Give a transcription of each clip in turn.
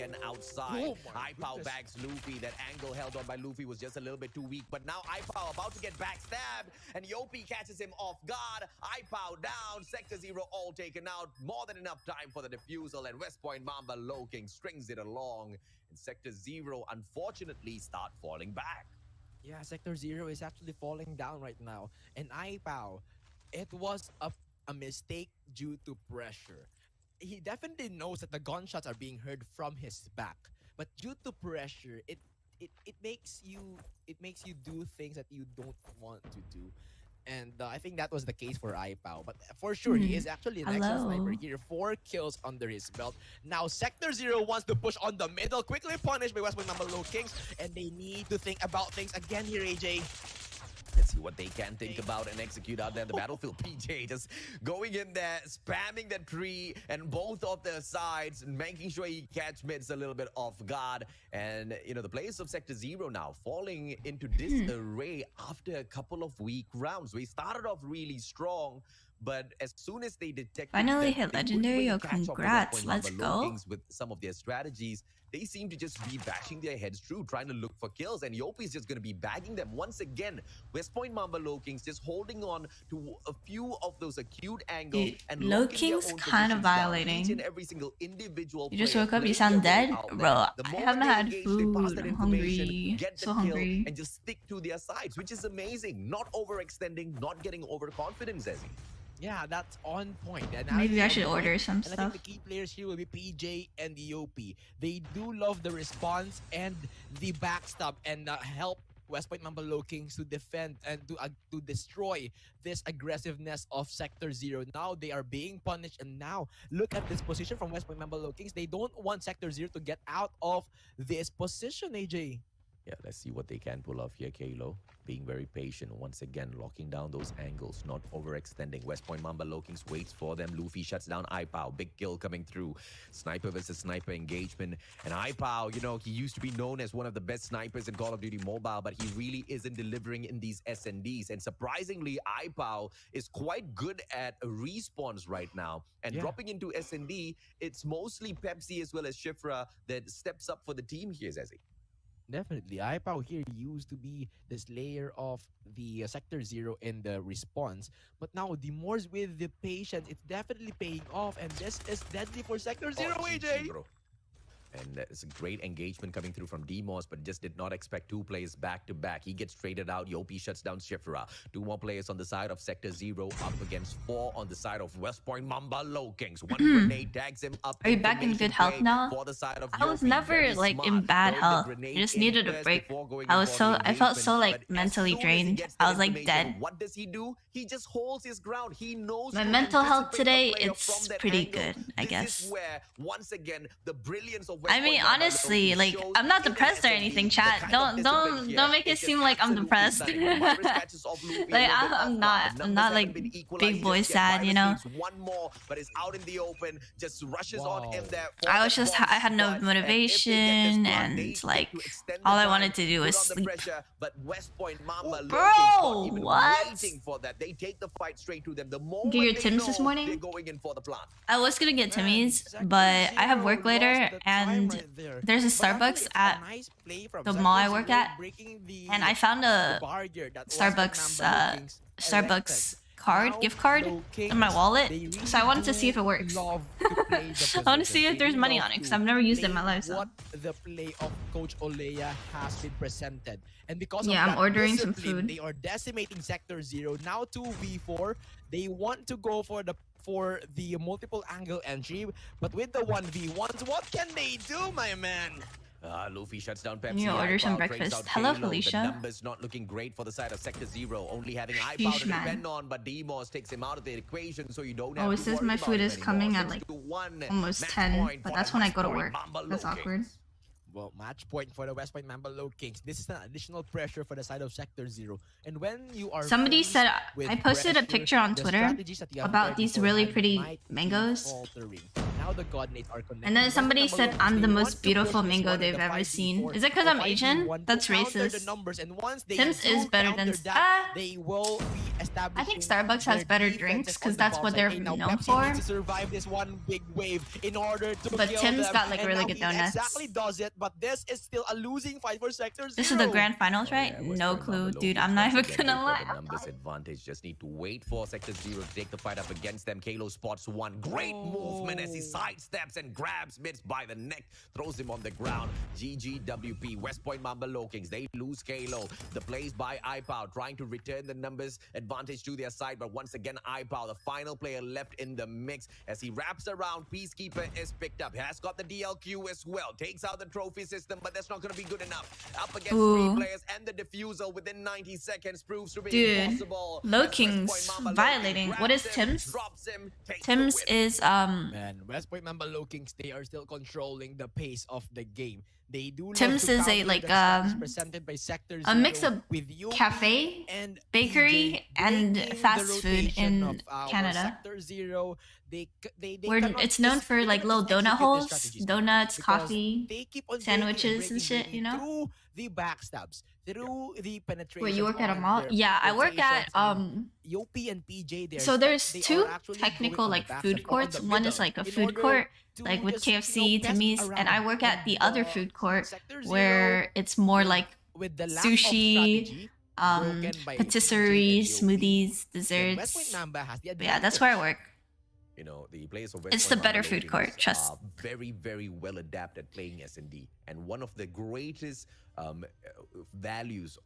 again outside. iPow bags Luffy. That angle held on by Luffy was just a little bit too weak. But now iPow about to get backstabbed. And Yopi catches him off guard. iPow down. Sector 0 all taken out. More than enough time for the defusal. And West Point Mamba Low King strings it along. And Sector 0 unfortunately start falling back. Yeah, Sector 0 is actually falling down right now. And iPow, it was a mistake due to pressure. He definitely knows that the gunshots are being heard from his back. But due to pressure, it makes you do things that you don't want to do. And I think that was the case for iPow. But for sure, he is actually an excellent sniper here. 4 kills under his belt. Now, Sector 0 wants to push on the middle. Quickly punished by West Point Mamba Low Kings. And they need to think about things again here, AJ. Let's see what they can think about and execute out there in the battlefield. PJ just going in there, spamming that tree and both of the sides, and making sure he catch mids a little bit off guard. And, you know, the players of Sector 0 now falling into disarray after a couple of weak rounds. We started off really strong, but as soon as they detect finally hit legendary, oh congrats, let's go. With some of their strategies, they seem to just be bashing their heads through, trying to look for kills, and Yopi is just going to be bagging them once again. West Point Mamba Low Kings just holding on to a few of those acute angles, and Low Kings kind of violating. Each and every single individual you just woke up, you sound dead? Bro, I haven't had food, I'm hungry, so hungry. And just stick to their sides, which is amazing. Not overextending, not getting overconfident, Zezzy. Yeah, that's on point. And maybe I should order some and stuff. I think the key players here will be PJ and Yopi. They do love the response and the backstab and help West Point Mamba Low Kings to defend and to destroy this aggressiveness of Sector 0. Now they are being punished, and now look at this position from West Point Mamba Low Kings. They don't want Sector 0 to get out of this position, AJ. Yeah, let's see what they can pull off here, Kalo. Being very patient, once again, locking down those angles, not overextending. West Point Mamba Low Kings waits for them. Luffy shuts down iPow. Big kill coming through. Sniper versus sniper engagement. And iPow, you know, he used to be known as one of the best snipers in Call of Duty Mobile, but he really isn't delivering in these SNDs. And surprisingly, iPow is quite good at respawns right now. And dropping into SND, it's mostly Pepsi as well as Shifra that steps up for the team here, Zezzy. Definitely. iPow here used to be the slayer of the Sector 0 in the response. But now, the more with the patience, it's definitely paying off. And this is deadly for Sector 0, AJ. Bro. And it's a great engagement coming through from Demos, but just did not expect 2 players back to back. He gets traded out. Yopi shuts down Shifra. 2 more players on the side of Sector 0 up against 4 on the side of West Point Mamba Low Kings. 1 grenade tags him up. Are you back in good health now? I was never like in bad health. I just needed a break. I felt so like mentally drained. I was like dead. What does he do? He just holds his ground. He knows my mental health today, it's pretty good, I guess. This is where, once again, the brilliance of I mean, honestly, like, I'm not depressed or anything, chat. Don't make it seem like I'm depressed. Like, I'm not like big boy sad, you know. One more, but it's out in the open. Just rushes on in there. I had no motivation, and like, all I wanted to do was sleep. But West Point Mamba, bro, what? They take the fight straight to them. The get your Tims this morning? They're going in for the plan. I was gonna get Timmy's, but I have work later, and there's a Starbucks at the mall I work at, and I found a Starbucks gift card in my wallet, so I wanted to see if it works. I want to see if there's money on it, because I've never used it in my life. So. What the play of Coach Olea has been presented, and because of I'm ordering some food. They are decimating Sector 0 now. 2v4. They want to go for the multiple angle entry, but with the 1v1s, what can they do, my man? Luffy shuts down Pepsi. You order some breakfast. Hello, Felicia. The numbers not looking great for the side of Sector 0. Only having iPow to depend on, but Demos takes him out of the equation, so you don't have it says my food is coming at like almost 10, but that's when I go to work. That's awkward. Well, match point for the West Point Mamba Low Kings. This is an additional pressure for the side of Sector 0. And when you are Somebody said I posted a pressure, picture on the Twitter strategies that you have about tried these really beforehand pretty might be mangoes. faltering. Now the coordinates are connected. And then somebody West said Mamba Low I'm Kings, the they most want to beautiful push this mango one in they've the ever 5v4 seen. Is it because I'm or Asian? 5v1 to That's counter the racist. numbers. And once they Tim's do is better than counter that, Ah. they will be establishing I think Starbucks has their better defenses drinks on because the that's top what side. they're Okay, now known Pepsi for. needs to survive this one big wave in order to But kill Tim's them. got like And really now good he donuts. exactly does it, but this is still a losing fight for Sector 0. This is the grand finals, right? Yeah, West No Point clue, Mamba dude. Low I'm not Kings even once again gonna wait for lie. the numbers advantage. Just need to wait for Sector 0 to take the fight up against them. Kalo spots one. Great movement as he sidesteps and grabs Mitz by the neck. Throws him on the ground. GGWP. West Point Mamba Low Kings. They lose Kalo. The plays by iPow trying to return the numbers advantage to their side. But once again, iPow, the final player left in the mix. As he wraps around, Peacekeeper is picked up. Has got the DLQ as well. Takes out the trophy system, but that's not going to be good enough. Up against three players and the diffusal within 90 seconds proves to be impossible. Low Kings violating. What is Tim's? Tim's is Man, West Point Mamba Low Kings, they are still controlling the pace of the game. They do love Tim's to is a counter like the strategies presented by Sector a mix 0 of with Yuki cafe, and bakery, PJ and breaking fast the food rotation in of our Canada. Sector 0. They Where cannot it's known just- for they like cannot little just donut execute their holes, strategies donuts, because coffee, they keep on sandwiches breaking and shit, you know? through the backstabs, through the penetration. Wait, you work at a on mall? their Yeah, I work at rotations. Yopi and PJ there. So there's they two are actually technical going on the like food backstab or on courts. the One is middle like a in food order court, to like with just, KFC, pass Timmy's, and I around work at the other food court Sector 0 where it's more like with the lack sushi, of strategy, broken by patisserie, PJ and Yopi. smoothies, And West desserts. Point Mamba has the But yeah, that's where I work. You know, the players of West It's Point the better Mamba food Low court, Kings trust. are very, very well adapted playing S&D. And one of the greatest values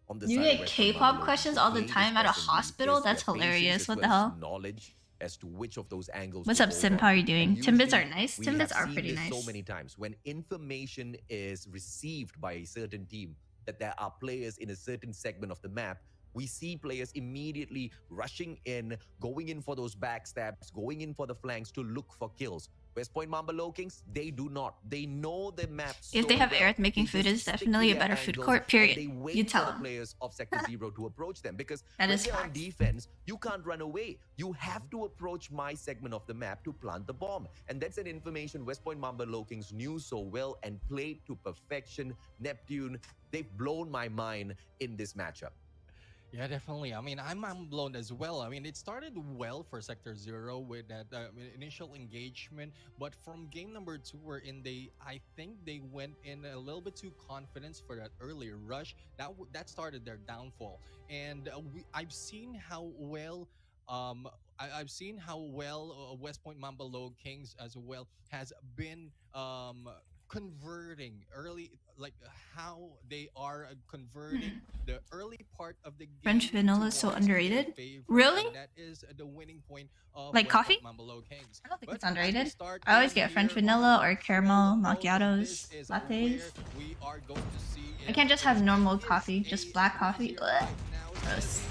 on the You side get of West Point K-pop Mamba Low questions Kings all the playing time this at a S&D hospital? is That's their patience hilarious. as What the well as hell? knowledge as to which of those angles What's to up, go Simp? for. How are you doing? And Timbits are usually nice. we Timbits have are seen pretty this nice. so many times when information is received by a certain team that there are players in a certain segment of the map, we see players immediately rushing in, going in for those backstabs, going in for the flanks to look for kills. West Point Mamba Low Kings, they do not. They know the map so If they have well. Aerith making They food, just it's stick to definitely a their better food angles court, and period. they wait You for tell the them. players of Sector 0 to approach them because That when is they're on facts. defense, you can't run away. You have to approach my segment of the map to plant the bomb. And that's an information West Point Mamba Low Kings knew so well and played to perfection. Neptune, they've blown my mind in this matchup. Yeah, definitely. I mean, I'm blown as well. I mean, it started well for Sector 0 with that initial engagement, but from game number 2, wherein I think they went in a little bit too confident for that earlier rush. That started their downfall, and I've seen how well. I've seen how well West Point Mamba Low Kings as well has been converting early, like how they are converting the early part of the game. French vanilla is so towards their underrated? favor, Really? and that is the winning point of Like West coffee? Point Mamba Low Kings. I don't think But it's as we underrated. start I always in get French here vanilla on or the caramel control, macchiatos, this is lattes. where we are going to see I if can't just have there normal is coffee, a just black coffee. here Ugh. right now. Gross.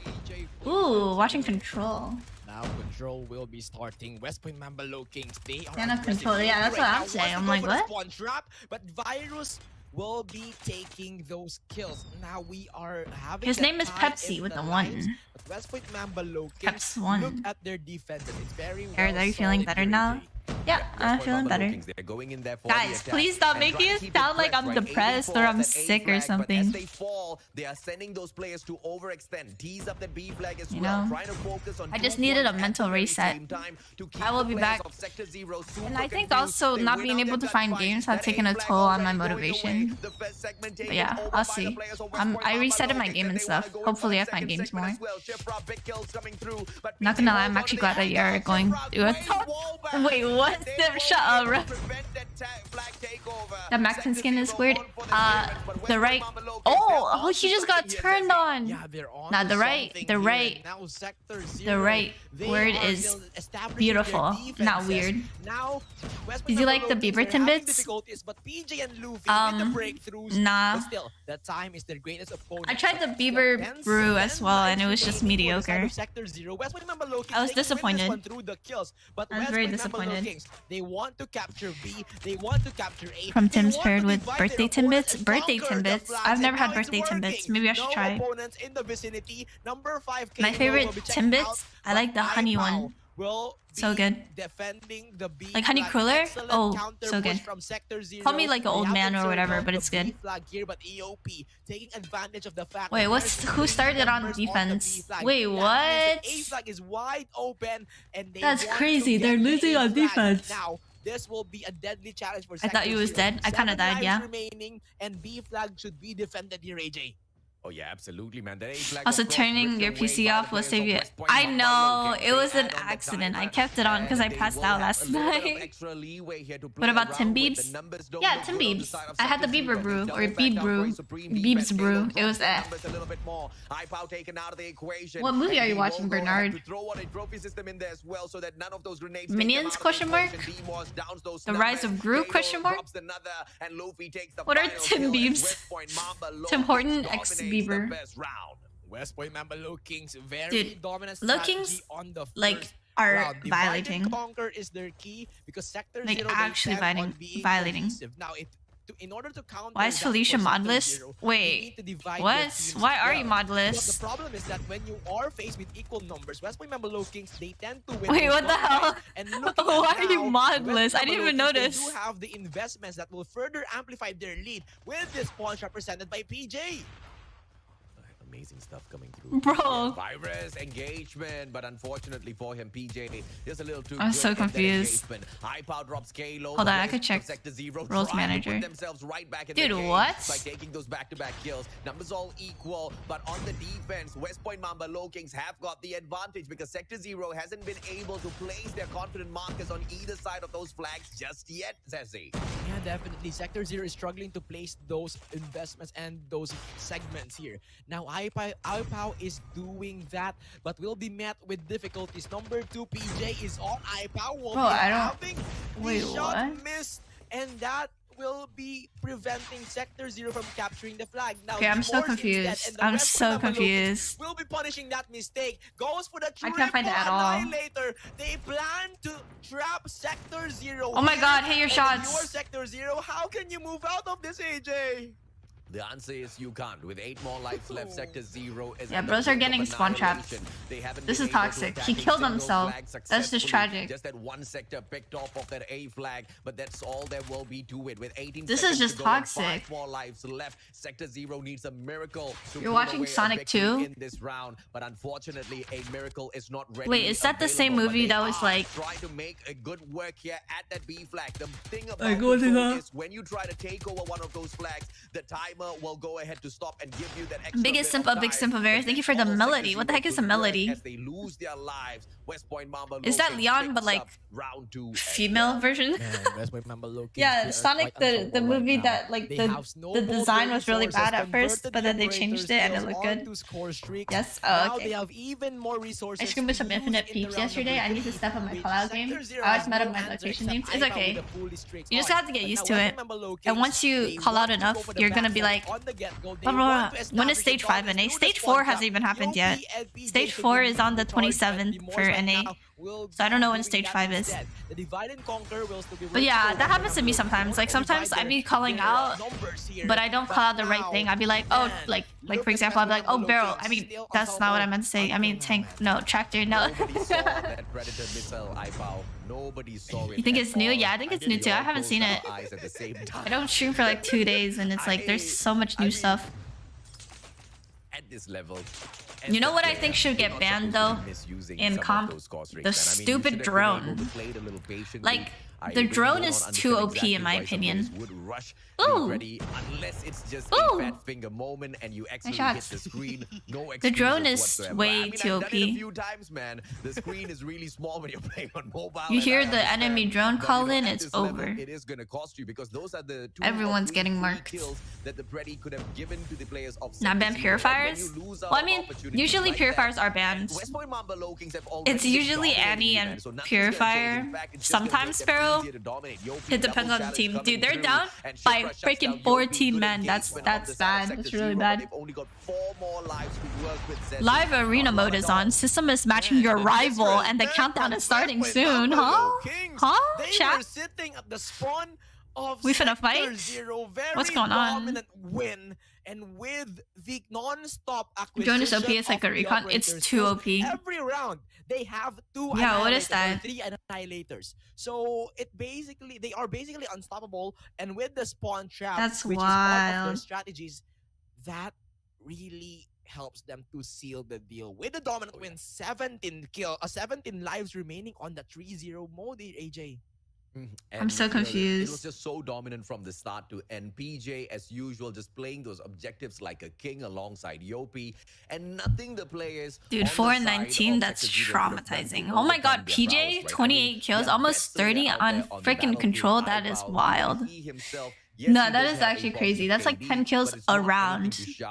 EJ Ooh, watching Control. Now Control will be starting. West Point Mamba Low Kings, they are Yeah, no, aggressive. Control. Yeah, that's Right what now, I'm saying. wants to I'm go like, for the what? spawn trap, but Virus will be taking those kills. Now we are having His the name is tie Pepsi in with the the lines, one. but West Point Mamba Low Peps Kings, one. look at their defenses. It's very well Aerith, are you feeling solid better here, now? EJ. Yeah, West I'm Point feeling Mamba Low better. Kings, they're going in there for the Guys, attack please stop and making trying to it keep it sound like fresh, I'm right? Aiming depressed for or I'm that A sick or flag, But as something. they fall, they are sending those players to overextend, tease up that B flag as You well, know, trying to focus on I 2 just needed a points at mental the very reset. same time to keep I will the be players back. of Sector 0 super And I think confused. also They not win being out able their to find gunfight. games has That taken A a flag toll on my already going away. motivation. The first segment But taken yeah, over I'll by the see. players of West Point I Mamba resetted Low my Kings, game and and they wanna stuff. go in for Hopefully that I find second games segment more. as well. Chipra, big kills coming through, but Not PJ gonna lie, I'm holds on actually to glad the that you're handle. going Chipra through a great top. wall back, Wait, what? and they Sim, will shut be up, able bro. to prevent that flag takeover. The Maxton Sector skin is 0 weird. on for the clearance, but West The Point right. Mamba Low Kings, Oh, they're on he to just got something here, turned Jesse. on. Yeah, they're on Nah, to the right, something the here, right, and now Sector the 0, right they word are is still establishing beautiful, their not defenses. weird. Now, West Did you Point like Mamba the Low Bieber Kings are having Timbits? difficulties, but PJ and Luffy with the breakthroughs. Nah. But still, the time is their greatest opponent. I tried the But Bieber 10 brew as well, and it was just remaining for the side mediocre. of Sector 0. West Point Mamba Low Kings, I was they can win this disappointed. one through the kills, but I was West very Point Mamba Low disappointed. Kings, they want to capture B, they want to capture A. From They Tim's want paired to with divide birthday their opponents Timbits. and Birthday conquer the Timbits. flags, I've and never had now it's birthday Timbits. working. Maybe I should No try it. opponents in the vicinity. Number 5 My KO favorite will be checking Timbits, out, I like the but honey iPow one. will So be good. defending the B Like honey flag. cooler? Excellent Oh, counter so push good. from Sector 0. Call me like an They old have man or observed whatever, out but the it's B good. flag here, but EOP taking advantage of the fact Wait, that what's there's who three started on members the defense? B flag. Wait, That means what? the A flag is wide open, and they That's want crazy. to They're get the losing A on flag. defense. Now, this will be a deadly challenge for I thought you was Sector 0. dead. I kinda 7 died, lives yeah. remaining, and B flag should be defended here, AJ. Oh yeah, absolutely, man. That A flag, Also, of course, turning ripped your away PC by off the will players save of you. West Point. I Mamba know. Low It was Kings an add on the accident. I timer, kept it on because I and they passed will out have last a little bit of night. extra leeway here to What play about around Tim with. Biebs? The numbers don't Yeah, look Tim good on the Biebs. side of I had the Sector Bieber 0. brew They or double back Beeb down brew. for a supreme Biebs defense. They brew. will It was drop the eh. numbers a little bit more. iPow taken out of the equation. What movie And are you they watching, will go ahead Bernard? to throw on a trophy system in there as well, so that none of those grenades take them Minions? out of the Question mark? equation. DMOS downs those The Rise numbers. of Gru? Kalo Question mark? drops another, and Luffy takes the What are final Tim kill, and Biebs? West Point Mamba Low Tim Horton Kings x dominates Bieber. the best round. West Point Mamba Low Kings, very Dude, dominant Low strategy Kings, on the like, first are round. Divide violating. and conquer is their key because Sector Like, 0 they actually tend on violating- being violating. cohesive. Now, in order to counter Why is that Felicia for Sector modless? 0, you Wait, need to divide your what? teams Why are well. you But the modless? problem is that when you are faced with equal numbers, West Point Mamba Low Kings, they tend to win. Wait, those what the gunfights. hell? And look at Why are you now, modless? West I Mamba didn't Low even Kings, notice. They do have the investments that will further amplify their lead with this punch represented by PJ. Amazing stuff coming through. Bro. Virus engagement, but unfortunately for him, PJ is a little too I'm good so at that confused. engagement. iPow drops Kalo. Hold on, I could check Sector 0 roles trying to manager. put themselves right back in Dude, the game what? by taking those back-to-back kills. Numbers all equal, but on the defense, West Point Mamba Low Kings have got the advantage because Sector 0 hasn't been able to place their confident markers on either side of those flags just yet, Zezzy. Yeah, definitely. Sector 0 is struggling to place those investments and those segments here. Now, iPow is doing that, but will be met with difficulties. Number 2, PJ is on. iPow will Bro, be I don't- having Wait, the shot what? missed, and that will be preventing Sector 0 from capturing the flag. Now, Okay, I'm so Demorse confused. instead, and the I'm West so Point Mamba Low Kings confused. will be punishing that mistake. Goes for the I can't find it at all. Annihilator. They plan to trap Sector 0. Oh my here, God, hit your and if shots. You're Sector 0. How can you move out of this, AJ? The answer is you can't. With 8 more lives left, Sector 0 is Yeah, on the bros are brink of getting spawn trapped. annihilation. They haven't This been is able to toxic. attack He a killed single himself. flag That's just successfully. tragic. Just that one sector picked off of that A flag, but that's all there will be to it. With 18 This seconds is just to go and toxic. 5 more lives left, Sector 0 needs a miracle to You're pull watching away a Sonic victory 2? in this round, but unfortunately a miracle is not ready. Wait, is that the same movie that was like... Trying to make a good work here at that B flag. The thing about Like, what is control that? is when you try to take over one of those flags, the timer will go ahead to stop and give you that extra Biggest bit simp of of Big time. Simp of Aerith. But Thank you for the all Sector melody. What the 0 heck is a could work melody? As they lose their lives, West Point Mamba Is Low that Kings Leon, but picks like up round 2 as female well. version? Man, West Point Mamba Low Kings, Yeah, they are Sonic, quite the unstoppable right movie now. that like They the have snowballed design their was really resources, bad at first, converted but then they the changed it operator and it skills looked good. onto score streaks. Yes. Now Oh, they okay. have even more resources. I screamed with to some use infinite in the peeps round yesterday. I number need to 3, step up my which Fallout game. Sector 0 I always has met up no my answer location except names. It's iPow okay. with the fully streaks You just on. have to get But used now to West it. Point Mamba Low And Kings, once you they call out want to go enough, for the you're gonna back be foot like, on the get-go. They blah, blah, want blah. to When is establish stage the 5 dominance NA? through the Stage spawn 4 trap. hasn't even happened yet. EOP and PJ Stage should 4 be is on the moving towards that. 27th Demorse for right NA. now will So I don't know be when doing stage that 5 is. instead. The divide and conquer will still be But yeah, working that over happens to me number sometimes. Like four. sometimes I'd be calling There out, are numbers here, but I don't call out the right now, thing. I'd be like, oh, man, like look for at example, I'd be like, West oh, Point barrel. Mamba I mean, still on that's top not what I of meant to say. I mean, until tank. now. No, tractor. No. Nobody saw that Predator missile, iPow. Nobody saw it. You think at it's new? all. Yeah, I think it's Until new too. we I all haven't closed seen our it. eyes at the same time. I don't stream for like 2 days, and it's like there's so much new I mean, stuff. At this level. You know what I think should get banned though? In comp? The stupid drone. Like, the drone is too OP in my opinion. Ooh. Unless it's just Ooh. a fat finger moment and you actually hit shots. the screen. No The drone excuses is whatsoever. way I mean, too I've done it OP. a few times, man. The screen is really small when you're playing on mobile. You and hear I the understand enemy drone that, call in, at it's this level, over. It is gonna cost you because those are the 2 Everyone's or 3 getting free marked. kills that the Preddy could have given to the players of Not ban Sector 0. purifiers? And when you lose Well, I out mean, opportunities usually like purifiers that, are banned. West Point Mamba Low Kings have already It's usually dominated Annie you, and man, so nothing's gonna change. Purifier. In fact, it's just gonna Sometimes make them Sparrow, 0. It depends on the team. Dude, they're down by freaking 14 men. That's bad. That's really bad. Live arena mode is on. System is matching your rival, and the countdown is starting soon. Huh? Huh? Chat? Sitting at the spawn of We finna fight? What's going on? Dominant win, and with the non-stop acquisition Jonas OP is like a of the recon. It's operators, too OP. every round they have 2 Yeah, what is annihilators or that? 3 annihilators. So they are basically unstoppable, and with the spawn trap, That's which is part of their wild. strategies, that really helps them to seal the deal. With the dominant win, 17 lives remaining on the 3-0 mode, AJ. I'm so It was confused. just so dominant from the start to end. PJ, as usual, just playing those objectives like a king alongside Yopi, and nothing the players. Dude, 4 and 19, that's traumatizing. Oh my god, PJ, 28 kills, almost 30 on freaking control. That is wild. No, that is actually crazy. That's like 10 kills a round. Is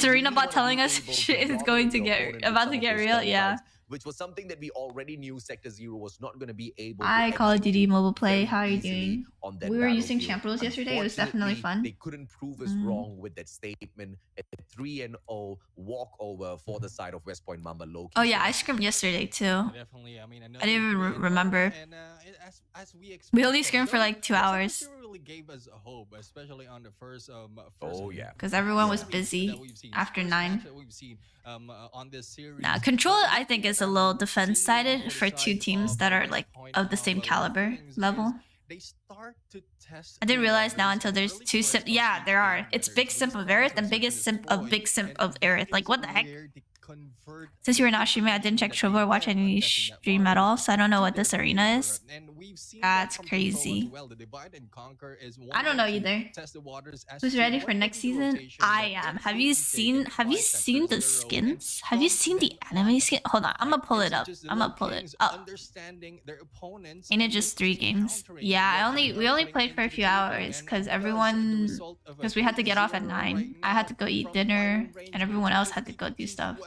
Arena Bot telling us shit is going to about to get real? Yeah. Which was something that we already knew Sector Zero was not going to be able Hi, to Call of Duty execute Mobile Play. very How are you easily doing? on that We were using battlefield. champ rules yesterday. It was definitely fun. They couldn't prove us wrong with that statement. A 3-0 walkover for the side of West Point Mamba Loki. Oh yeah, I scrimmed yesterday too. Definitely. I mean, I didn't even remember. And as we We only expected, scrimmed for like 2 that hours. sector really gave us hope, especially on the first. Oh, yeah. Because everyone was that busy we've seen. after First 9. match that we've seen, on this series. Nah, Control I think is a little defense-sided for 2 teams that are like of the same caliber level. They start to test. I didn't realize now until there's 2 simp. Yeah, there are. It's Big Simp of Aerith and biggest simp of Big Simp of Aerith. Like, what the heck? Since you were not streaming, I didn't check Trovo or watch any stream at all, so I don't know what this arena is. That's crazy. I don't know either. Who's ready for next season? I am. Have you seen the skins? Have you seen the anime skin? Hold on, I'm gonna pull it up. Ain't it just 3 games? Yeah, we only played for a few hours because we had to get off at 9. I had to go eat dinner and everyone else had to go do stuff.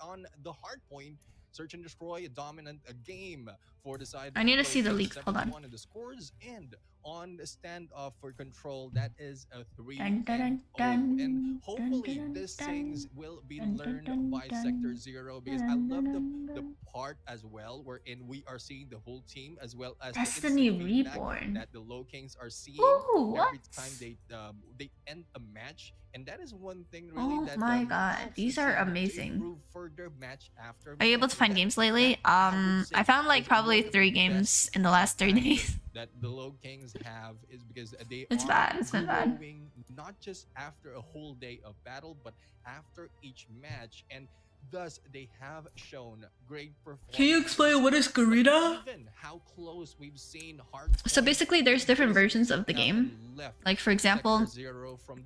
On the hard point, search and destroy a dominant game for the side. I need to see the leaks. Hold on. The scores, and on the standoff for Control, that is a 3-0. Dun, dun, And dun, hopefully dun, these dun, things will be dun, learned dun, by dun, Sector Zero, because I dun, love dun, the dun. part as well wherein we are seeing the whole team as well as Destiny the instant feedback Reborn. that the Low Kings are seeing Ooh, every what? time they end a match. And that is one thing really Oh that my god, helps these the are team to amazing. improve further match after Are you able match. to find That- games lately? that I would say I found like is probably one of 3 the games best in the last 3 factors days. that the Low Kings have, is because they It's are bad, it's been bad. growing not just after a whole day of battle, but after each match, and thus they have shown great performance. Can you explain what is GARENA? Even how close we've seen So basically there's different versions of the game. Like for example,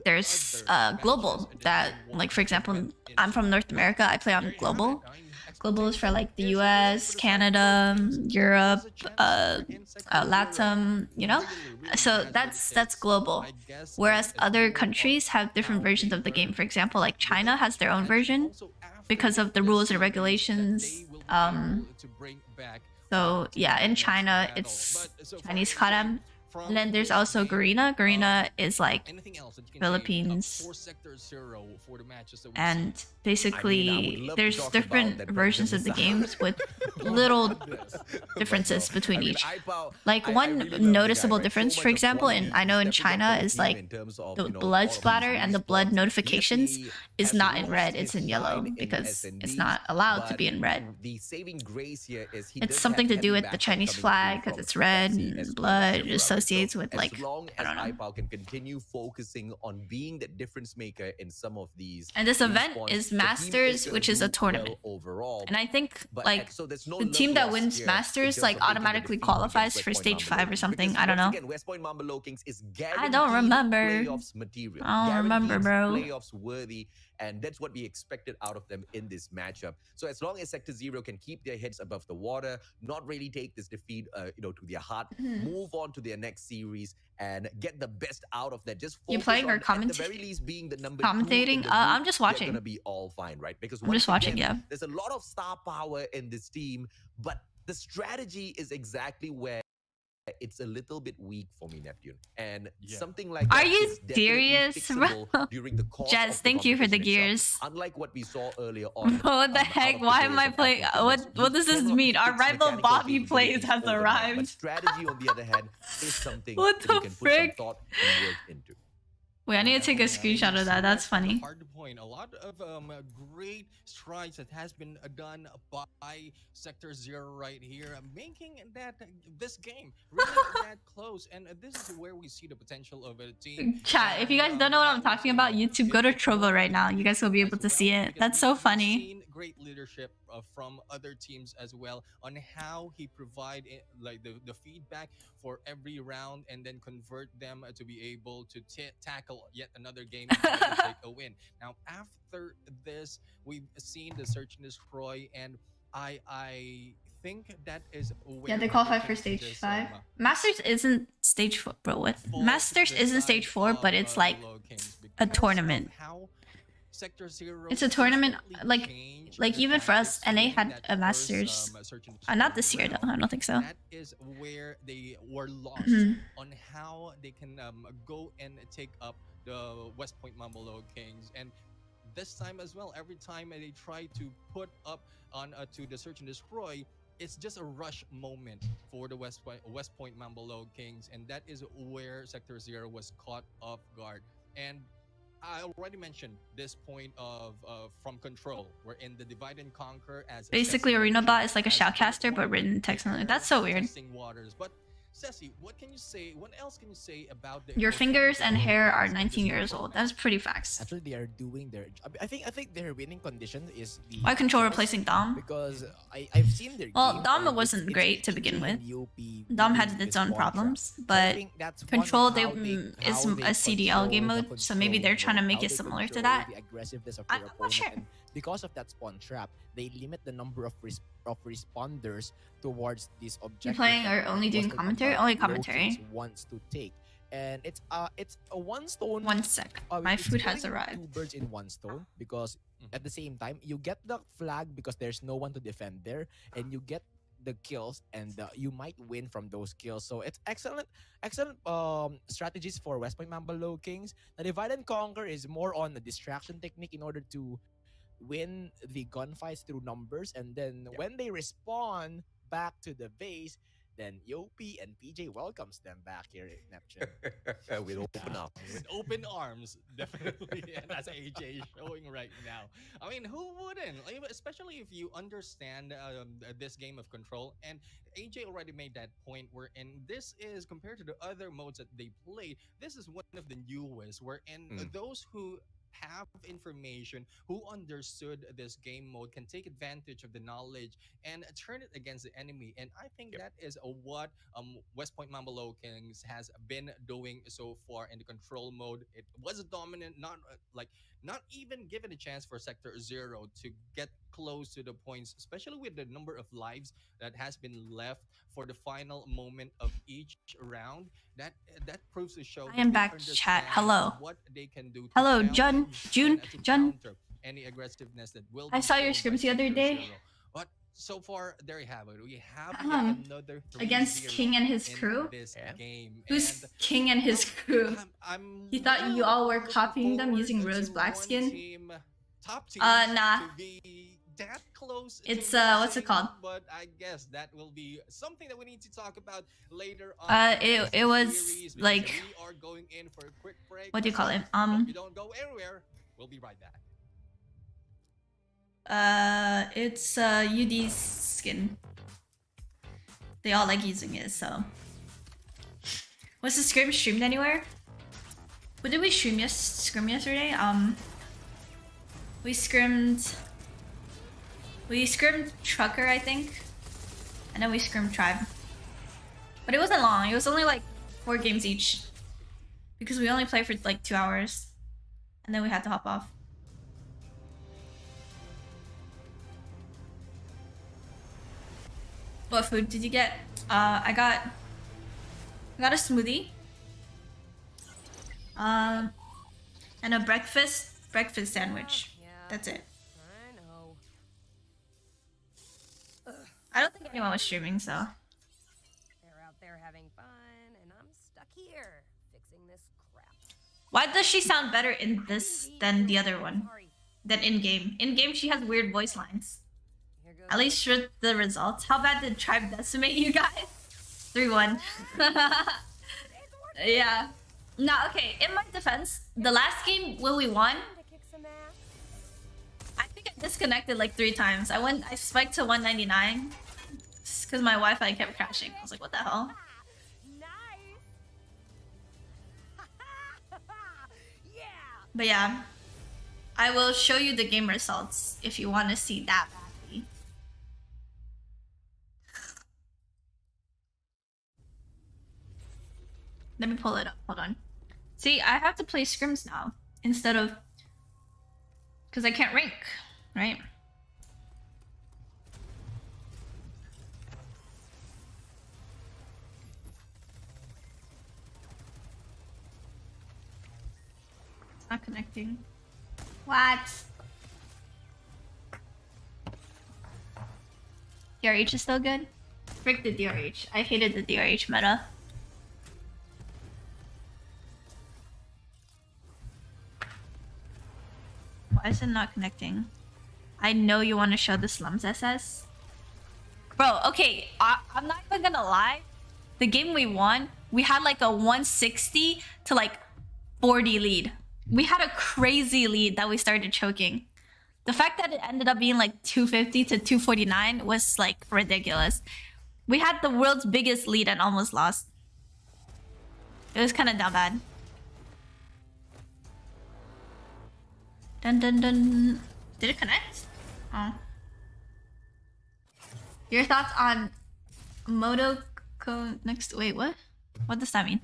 there's global that, like for example, I'm from North America, I play on global. Global is for like the US, Canada, Europe, Latam, you know? So that's global. Whereas other countries have different versions of the game. For example, like China has their own version because of the rules and regulations. So yeah, in China it's Chinese Kadam. And then there's also GARENA. GARENA is like Philippines. And basically there's different versions of the games with little differences between each. Like one noticeable difference, for example, I know in China is like the blood splatter and the blood notifications is not in red, it's in yellow because it's not allowed to be in red. It's something to do with the Chinese flag because it's red and blood associates with like, I don't know. IPAL can continue focusing on being the difference maker in some of these. And this event response, is the team Masters, gonna which is do a tournament. well overall. And I think But, like so there's no the love team that lost wins here Masters in like terms of taking the automatically defeat qualifies against for West stage Point 5 or Mamba something. Because I don't know. once again, West Point Mamba Low Kings is I don't guaranteed remember. playoffs material. I don't remember, bro. Playoffs worthy, and that's what we expected out of them in this matchup. So as long as Sector Zero can keep their heads above the water, not really take this defeat, to their heart, move on to their next series and get the best out of that. Just You focus playing or on, at the very least, being the number 2 in commentating? the I'm group, just they're watching. gonna be all fine, right? Because I'm just watching, again, yeah. there's a lot of star power in this team, but the strategy is exactly where it's a little bit weak for me, Neptune. And something like Are that you is definitely serious, fixable bro? during the course Jess, of the thank you for the competition gears. itself. Unlike what we saw earlier on. Bro, what the Out heck? of the Why days am I of playing? African Fitness, What does this cannot mean? Our fix rival mechanical Bobby Plays capabilities has overnight. But arrived. strategy, on the other hand, is something What that you the can put some frick? thought and work into. Wait, I need to take a screenshot of that. That's funny. Hard to point. A lot of great strides that has been done by Sector Zero right here, making that this game really that close. And this is where we see the potential of a team. Chat, if you guys don't know what I'm talking about, YouTube, go to Trovo right now. You guys will be able to see it. That's so funny. Seen great leadership from other teams as well on how he provide like the feedback for every round and then convert them to be able to tackle yet another game and take a win. Now after this, we've seen the search and destroy, and I think that is where They qualify for stage 5. Masters isn't stage 4, bro. What? Masters isn't stage 4, but it's like a tournament. It's a tournament, like even for us, NA had a Masters. Not this year though. I don't think so. That is where they were lost on how they can go and take up the West Point Mambo Kings. And this time as well, every time they try to put up on to the search and destroy, it's just a rush moment for the West Point Mambo Kings, and that is where Sector Zero was caught off guard. And I already mentioned this point of from control. We're in the divide and conquer as basically Arena Bot is like a shoutcaster but written in text. That's so weird. Waters. But Ceci, what can you say? What else can you say about your fingers and hair are 19 years old? That's pretty facts. Actually, they are doing their. I think their winning condition is the. Why control replacing Dom? Because I've seen their. Well, Dom wasn't great to begin with. Dom had its own problems, but control is a CDL game mode, so maybe they're trying to make it similar to that. I'm not sure. Because of that spawn trap, they limit the number of responders towards this objective. You playing or only doing commentary? Only commentary. Wants to take, and it's a one stone. 1 sec. My food has arrived. 2 birds in 1 stone, because at the same time you get the flag because there's no one to defend there, and you get the kills, and you might win from those kills. So it's excellent strategies for West Point Mambo Kings. The divide and conquer is more on the distraction technique in order to win the gunfights through numbers, and then when they respawn back to the base, then Yopi and PJ welcomes them back here in Neptune. With open arms. With open arms, definitely. And as AJ is showing right now. I mean, who wouldn't? Especially if you understand this game of control. And AJ already made that point wherein this is, compared to the other modes that they played, this is one of the newest, wherein those who have information, who understood this game mode, can take advantage of the knowledge and turn it against the enemy. And I think that is what West Point Mambo Kings has been doing so far in the control mode. It was a dominant, not even given a chance for Sector Zero to get close to the points, especially with the number of lives that has been left for the final moment of each round. That proves to show. I am back, chat. Hello. What they can do. Hello, Jun. Any aggressiveness that will. I saw your scrims the other day. But so far, there you have it. We have another against King and his crew. Game. Who's King and his crew? He thought you all were copying them using Rose Blackskin. Top team nah. To be that close. It's what's it called? But I guess that will be something that we need to talk about later on. It was like. We are going in for a quick break. What do you call it? If you don't go anywhere, we'll be right back. It's UD's skin. They all like using it, so. Was the Scrim streamed anywhere? What did we stream Scrim yesterday? We scrimmed Trucker, I think. And then we scrimmed Tribe. But it wasn't long, it was only like 4 games each. Because we only played for like 2 hours. And then we had to hop off. What food did you get? I got a smoothie. And a breakfast sandwich. That's it. I don't think anyone was streaming, so. They're out there having fun, and I'm stuck here fixing this crap. Why does she sound better in this than the other one? Than in-game? In-game, she has weird voice lines. At least with the results. How bad did Tribe decimate you guys? 3-1. Yeah. No, okay. In my defense, the last game when we won, I think I disconnected like 3 times. I spiked to 199 because my Wi-Fi kept crashing. I was like, what the hell? But yeah, I will show you the game results if you want to see that badly. Let me pull it up. Hold on. See, I have to play scrims now instead of because I can't rank, right? It's not connecting. What? DRH is still good? Frick the DRH. I hated the DRH meta. Why is it not connecting? I know you want to show the Slums SS. Bro, okay, I'm not even gonna lie. The game we won, we had like a 160 to like 40 lead. We had a crazy lead that we started choking. The fact that it ended up being like 250 to 249 was like ridiculous. We had the world's biggest lead and almost lost. It was kind of down bad. Dun dun dun. Did it connect? Oh. Your thoughts on Motoko next? Wait, what? What does that mean?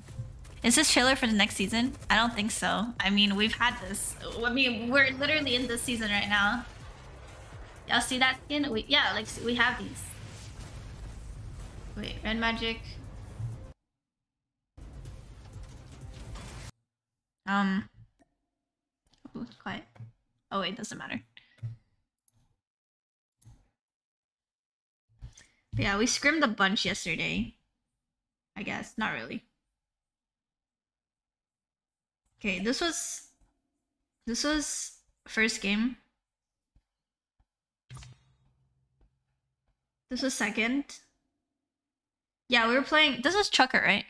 Is this trailer for the next season? I don't think so. I mean, we've had this. I mean, we're literally in this season right now. Y'all see that skin? Yeah, like we have these. Wait, red magic. Ooh, quiet. Oh wait, doesn't matter. But yeah, we scrimmed a bunch yesterday. I guess, not really. Okay, this was first game. This was second. Yeah, we were playing. This was Chucker, right?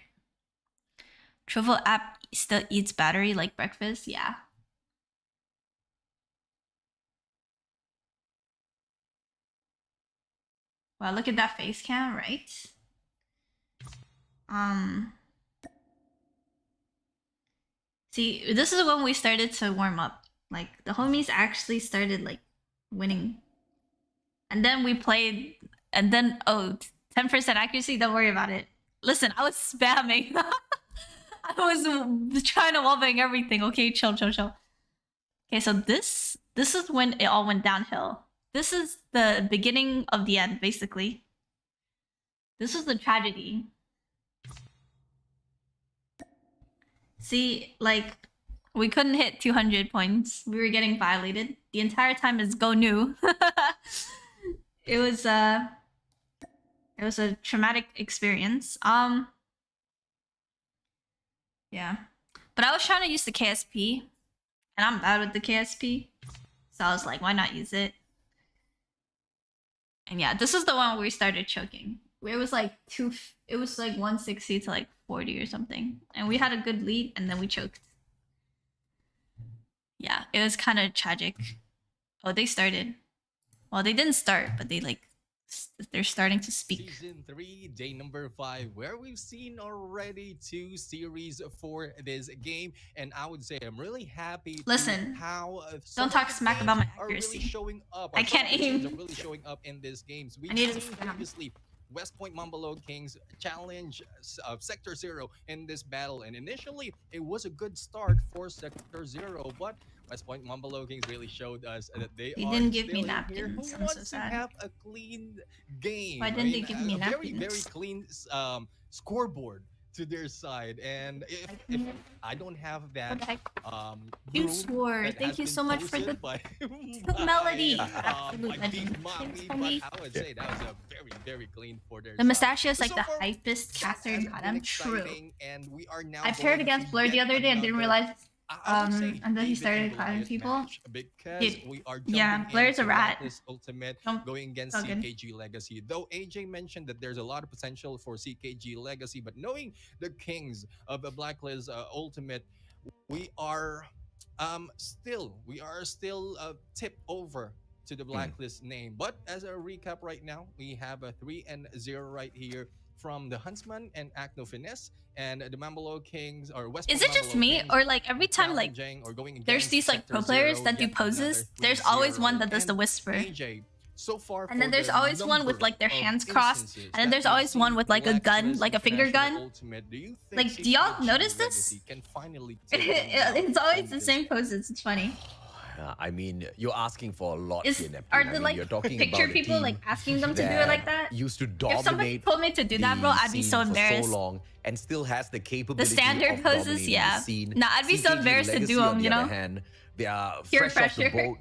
Trovo app still eats battery like breakfast. Yeah. Wow, look at that face cam, right? See, this is when we started to warm up. Like, the homies actually started, like, winning. And then we played, and then, oh, 10% accuracy, don't worry about it. Listen, I was spamming. I was trying to wallbang everything. Okay, chill, chill, chill. Okay, so this is when it all went downhill. This is the beginning of the end, basically. This was the tragedy. See, like, we couldn't hit 200 points. We were getting violated. The entire time is go new. It was a traumatic experience. Yeah. But I was trying to use the KSP, and I'm bad with the KSP. So I was like, why not use it? And yeah, this is the one where we started choking. It was like 160 to like 40 or something. And we had a good lead and then we choked. Yeah, it was kind of tragic. Oh, they started. Well, they didn't start, but they're starting to speak. Season 3, day number 5, where we've seen already 2 series for this game, and I would say I'm really happy. Listen, how don't talk smack about my accuracy. Really showing up. I can't aim. Are really showing up in these games. We've seen previously West Point Mambalo Kings challenge Sector 0 in this battle, and initially it was a good start for Sector 0, but West Point Mambalo Kings really showed us that they didn't give me napkins. Who wants to have a clean game? Why didn't they give me napkins? Very, very clean scoreboard. to their side. And if I don't have What that the heck? broom You swore. that Thank has you been so much for the posted by, melody. by Absolute legend. Big Mommy, Thanks, but homie. I would say that was a very, very clean for their The side. Mustachio is But like so the far, hypest caster in has been Gotham. True. exciting, and we are now I paired going against to Blur the yet other day and didn't another, realize I would say, until he David started and calling Goliath people. match, because Dude, we are yeah, jumping Blair's a into rat. Blacklist Ultimate Don't- going against it's all good. CKG Legacy. Though AJ mentioned that there's a lot of potential for CKG Legacy, but knowing the kings of the Blacklist Ultimate, we are still tipped over to the Blacklist name. But as a recap right now, we have a 3-0 right here from the Huntsman and Acno Finesse, and the Mambolo Kings or West. Is it just me, or like every time like or going there's these like pro players that do poses, there's always one that does the whisper. AJ, so far, And then for there's the always one with number like their of hands crossed, instances and then that there's we've always one seen with like a gun, Blacklist like a finger International gun. Ultimate, do you think Like, do y'all CKG notice this? Legacy can finally take them down It's always in the this same poses. It's funny. I mean, you're asking for a lot Is here, Neptune. are I the mean, like you're talking picture about a people team like asking them to do it like that? used to If somebody dominate told me to do that, bro, the I'd be so scene for embarrassed. so long and still has the The capability standard of poses, dominating yeah. the scene. Nah, I'd be so CKG embarrassed to Legacy, do on them, the you other know? hand, they are Peer fresh off the pressure. boat.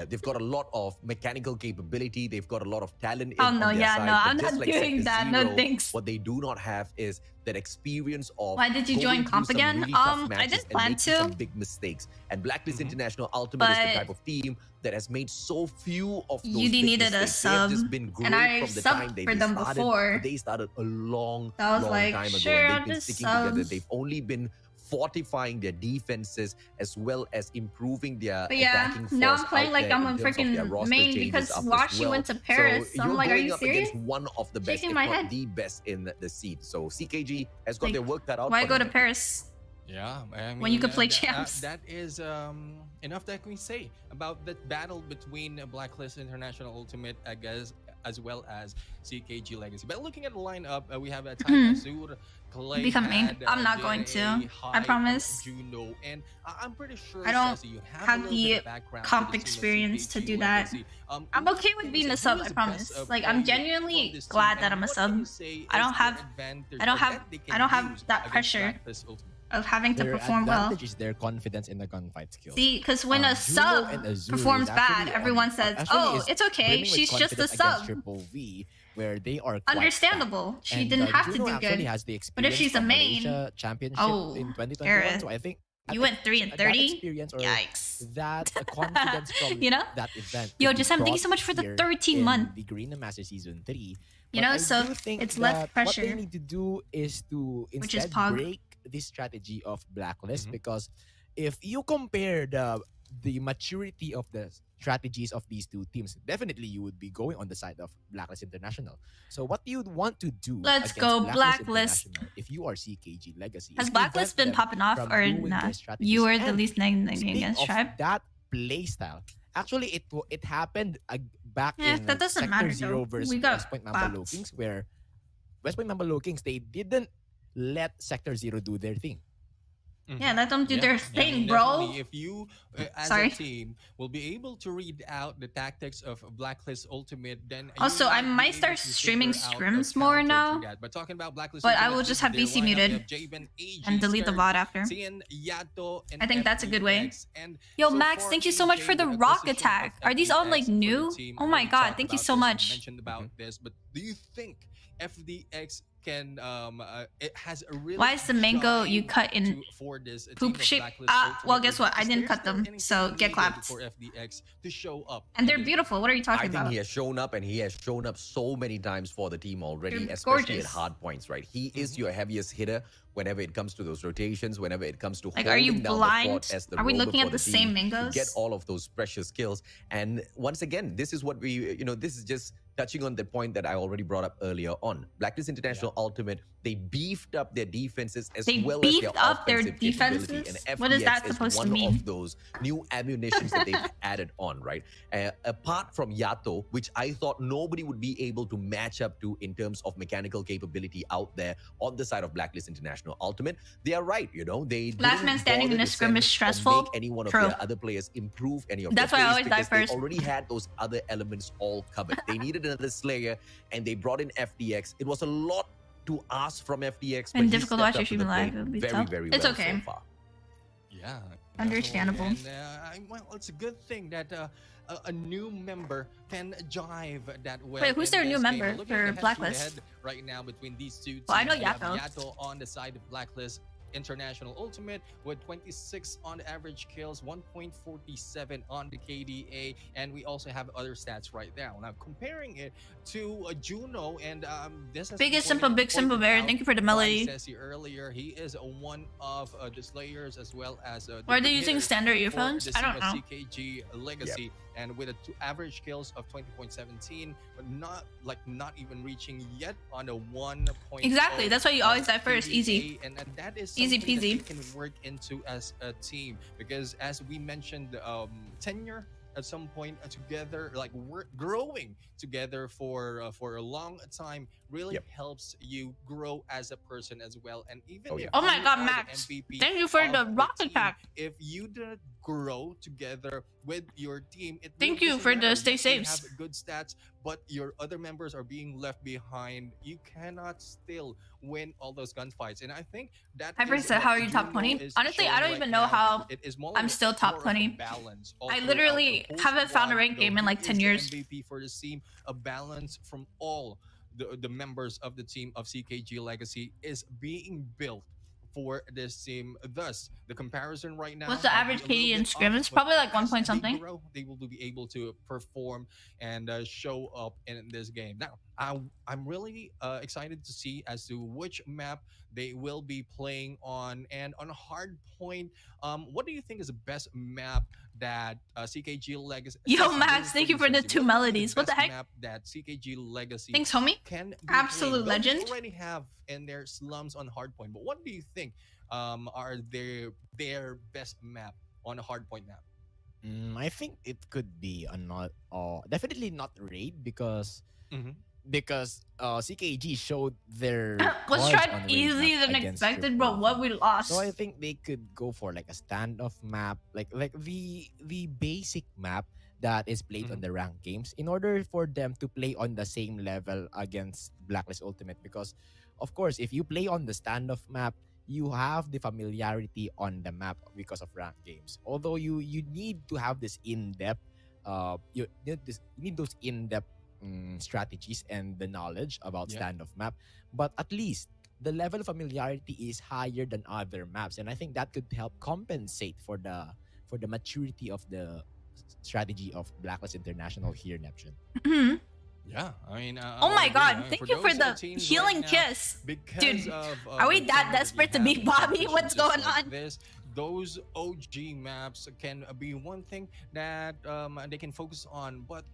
They've got a lot of mechanical capability. They've got a lot of talent Oh, on no, their yeah, side. no, but I'm just not like doing Sector that. No, Zero, thanks. What they do not have is that experience of Why did you going join through comp some again? really tough I matches didn't and plan making some to. big mistakes. And Blacklist International Ultimate is the But type of team that has made so few of those UD big needed a mistakes. They have just sub, been great and I from the subbed time they for them started. before. But they started a long, So I was long like, time ago, sure, and I'll they've been just sticking together. sub. They've only been fortifying their defenses as well as improving their But yeah, attacking force now I'm playing out like there I'm in a terms of their freaking roster main changes because up as Washi well. went to Paris. So I'm you're like, are going you up serious? against one of the best, Shaking if my not head. the best in the scene. So CKG has got Like, their work cut out why for go to them. Paris? Yeah, I mean, When you could play that- champs. that is enough that we say about that battle between Blacklist International Ultimate, I guess, as well as CKG Legacy. But looking at the lineup, we have Type Azur, Clay, Become main. Had, I'm not going JNA, to. Hype, I promise. Juno, and I'm pretty sure I don't Sassy, you have a little the bit of background to comp the team of experience to CKG do that. Legacy. I'm what okay can with you being say? a sub, Who is I the promise. best Like, I'm player genuinely from this team, glad and that I'm a what can you sub. say I don't is their have- advantage I don't or have- that they I don't can have use that against pressure. Blacklist Ultimate? Of having to Their perform well. advantage is their confidence in the gunfight skills. See, because when a Juno sub and Azuri performs is bad, actually everyone on- says, actually "Oh, is it's okay. brimming with She's just a confidence against sub." Triple V, where they are quite Understandable. stacked. She And, didn't have to Juno do actually good. has the But if experience she's a from main, Malaysia Championship oh, in 2021, Aerith, so I think you went 3 and that 30. experience or Yikes. that confidence from You know? that event. Yo, could be Jasem, thank you brought so much for the here 13 in month. the GARENA Master Season 3. You But know, I so do think it's less that pressure. What they need to do is to Which is instead Pog. break this strategy of Blacklist, Mhm. because if you compare the maturity of the strategies of these two teams, definitely you would be going on the side of Blacklist International. So what you would want to do Let's against go, Blacklist Blacklist. International, if you are CKG Legacy, Has is to Blacklist been prevent them popping off from or doing not? their strategies. You were the And least negative speaking against of Tribe. that play style, actually it happened back Yeah, in that doesn't Sector matter, Zero though. versus We got West Point Mamba bots. Kings, where West Point Mamba Kings, they didn't let Sector Zero do their thing. Yeah, let them do Yeah, their I thing, mean, bro. definitely, if you, as Sorry. a team, will be able to read out the tactics of Blacklist Ultimate, then you Also, I be might able start to streaming figure out a scrims more counter to now. that. But talking about Blacklist But I Ultimate, will just have their BC lineup, we muted have Javen, AG, and delete the Stern, bot after. Cian, Yato, and I think that's a good way. FDX. And Yo, so Max, far, thank you so much AJ, for the the rock position of attack. Are these all like FDX for the new? team, Oh my already god, talked thank you about so this, much. mentioned about this, but do you think FDX can it has a really Why is the mango you drive cut in to- for this poop team of shape? Blacklist Well, Ultimate, guess or what? I is didn't there cut still them, anything so get needed clapped. for FDX to show up? And they're again? beautiful. What are you I talking think about? he has shown up, and he has shown up so many times for the team already, They're especially gorgeous. at hard points, right? He is your heaviest hitter whenever it comes to those rotations, whenever it comes to Like, holding are you down the blind? fort as the Are we rover looking for at the team same to mangoes? get all of those precious kills. And once again, this is what we, this is just touching on the point that I already brought up earlier on. Blacklist International Ultimate, they beefed up their defenses as They well as their beefed up their offensive capability. defenses? And What is that FDX supposed to one mean? of those new ammunitions that they've added on, right? Apart from Yato, which I thought nobody would be able to match up to in terms of mechanical capability out there on the side of Blacklist International Ultimate, they are right, they Last didn't man standing bother in a to scrim send is or stressful. make any one of True. their other players improve any of That's their why I plays always die because they first. already had those other elements all covered. They needed another Slayer, and they brought in FDX. It was a lot to ask from FTX. And but he difficult to watch stepped your up to the stream live. plate It would be very, tough. very It's well okay. so far. Yeah, Understandable. definitely. And, well, it's a good thing that a new member can jive that well. Wait, who's in their new this game. member Looking for at the Blacklist? head-to-head right now between these two teams. Well, I know we have Yato. Yato on the side of Blacklist International Ultimate with 26 on the average kills, 1.47 on the KDA, and we also have other stats right now. Now comparing it to Juno, and this is Big simple bear. Thank you for the melody. Sassy earlier, he is one of the slayers as well as. Why are they using standard earphones? I don't know. CKG Legacy, and with average kills of 20.17, but not even reaching yet on a 1. Exactly. That's why you always die first. Easy. And that is Easy something that peasy. you can work into as a team, because as we mentioned, tenure at some point together, like we're growing together for a long time, really helps you grow as a person as well. And even if Oh my you God, are the Max! MVP Thank you for of the rock team, attack. if you didn't grow together with your team, it Thank really you doesn't for the matter. stay Yes, you saves. have good stats, but your other members are being left behind. You cannot still win all those gunfights, and I think that Hyper is said, what how are you top Juno 20? is Honestly, I showing don't right even know now. how It is more I'm still top more of a 20. balance all I throughout literally the whole haven't found a squad, ranked though game in he like is 10 the years. MVP for the team. A balance from all the members of the team of CKG Legacy is being built for this team. Thus, the comparison right now. What's the might average be a little KD in bit Scrim? off, It's but probably like 1 as point they something. grow, they will be able to perform and show up in this game. Now, I'm really excited to see as to which map they will be playing on. And on hard point, what do you think is the best map that CKG Legacy? Yo, Sassy, Max, this is for thank you for the Sassy. 2 What would be melodies. What the best heck? map that CKG Legacy Thanks, homie. can be Absolute playing? Though legend. they already have in their slums on hardpoint, but what do you think are their best map on a hardpoint map? I think it could be a not definitely not raid because Mhm. CKG showed their Was cards tried on raid easier map than against expected, Triple bro. What V. we lost. So I think they could go for like a standoff map, like the basic map that is played on the ranked games, in order for them to play on the same level against Blacklist Ultimate. Because, of course, if you play on the standoff map, you have the familiarity on the map because of ranked games. Although you need to have this in-depth, you need those in-depth strategies and the knowledge about standoff map, but at least the level of familiarity is higher than other maps, and I think that could help compensate for the maturity of the strategy of Blacklist International here, Neptune. Yeah, I mean, Oh my I God! agree. Thank For you for those the teams healing right now, kiss, because dude. of, Are we the that team that desperate to you beat have in Bobby? competition What's just going like on? this, those OG maps can be one thing that they can focus on, but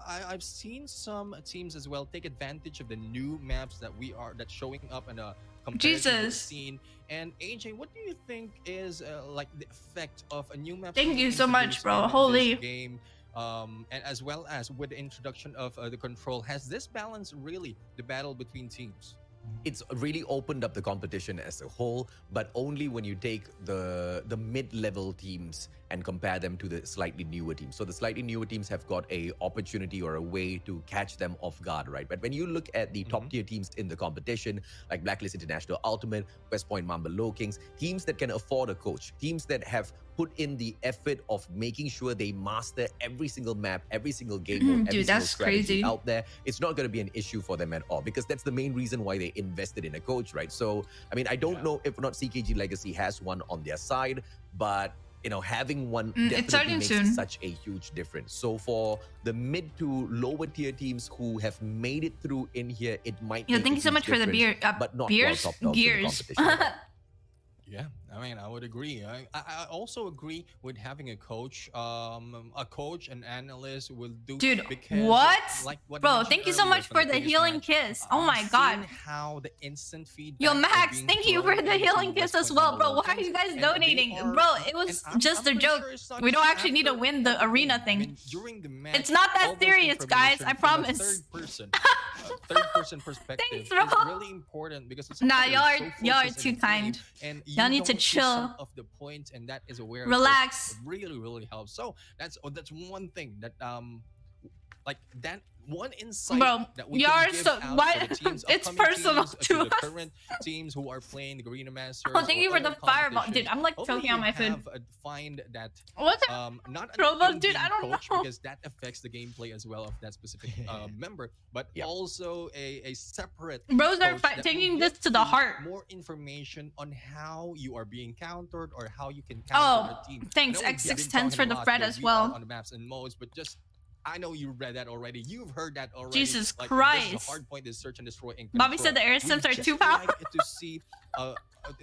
I've seen some teams as well take advantage of the new maps that's showing up in a competitive Jesus. scene. And AJ, what do you think is like the effect of a new map? Thank being you so much, introduced bro. in this Holy. game? And as well as with the introduction of the control, has this balanced really the battle between teams? It's really opened up the competition as a whole, but only when you take the mid-level teams and compare them to the slightly newer teams. So the slightly newer teams have got a opportunity or a way to catch them off guard, right? But when you look at the top tier teams in the competition, like Blacklist International Ultimate, West Point Mamba Low Kings, teams that can afford a coach, teams that have put in the effort of making sure they master every single map, every single game mode, every Dude, single that's strategy crazy. out there, it's not going to be an issue for them at all, because that's the main reason why they invested in a coach, right? So, I mean, I don't know if not CKG Legacy has one on their side, but having one It's definitely starting makes soon. such a huge difference. So for the mid to lower tier teams who have made it through in here, it might Yo, make thank a you so huge much for the difference, beer. but not Beers? for our top dogs in the Gears. competition. Yeah, I mean, I would agree. I also agree with having a coach. An analyst will do. Dude, because what? Like what I Bro, mentioned thank you so earlier much from for the previous healing match, kiss. Oh my I've God. seen how the instant feedback. Yo, are Max, being thank you for thrown the into healing kiss West as Point well, Mamba bro. Low Why are Kings, you guys and they donating? are- Bro, it and was I'm just a pretty joke. sure it's not We don't just actually need to after win the the arena game. I thing. mean, during the match, It's not that all those serious, guys. I information from a promise. third-person perspective Thanks, is bro. really important, because it's Nah, something y'all that's are so y'all are focused too in the game, kind. and you Y'all need to don't see chill. some of the points, and that is where Relax. it really helps. So that's one thing that like that one insight Bro, that we you can are give so out why to the teams, it's upcoming personal teams, to the us. current teams who are playing the GARENA Masters. Oh, thank you or for the other fireball, dude. competitions. I'm like Hopefully choking on you my food. have, find that What's it? not Trovo, an dude, I in-game don't coach, know. because that affects the gameplay as well of that specific member, but Yep. also a separate Bros are coach that will taking this give to the you heart. more information on how you are being countered or how you can Oh, counter a team. thanks, I know we've been X610s talking for a the lot Fred here. as We well. are on the maps and modes, but just I know you read that already. You've heard that already. Jesus Like, Christ. This is a hard point is search and destroy and Bobby control. said the air We sims are just too like powerful. to see,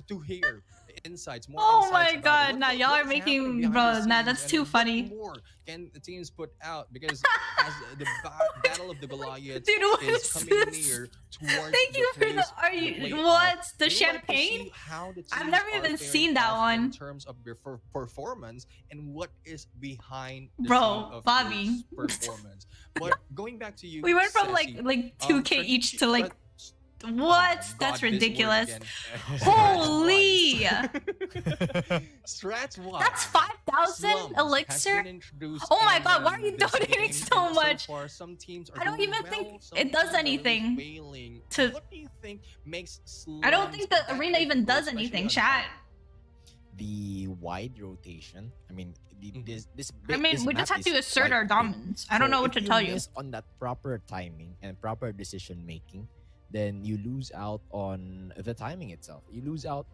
to hear insights, more Oh insights my about god, what nah, the- y'all what are is making, happening behind bro, the nah, scenes that's and too what funny. more can the teams put out, because as the battle of the Goliaths Dude, what is is coming this? near towards Thank you for the what? The champagne? I've never even seen that one. in terms of their performance and what is behind the Bro, scene of Bobby. this performance. But going back to you, We went from Sassy, like 2K each to like what? God, That's this word ridiculous. again. Holy! Strats wise. That's 5,000 elixir? Oh my god, why are you donating so much? So far, some teams are I don't doing even well, think some it does teams are really anything failing. to- What do you think makes I don't think the slums arena that even does difficult, anything, especially on chat. The wide rotation. I mean, this. I mean, this we just map have to is assert quite our big. dominance. I don't know So what to if tell you. miss on that proper timing and proper decision making, then you lose out on the timing itself. You lose out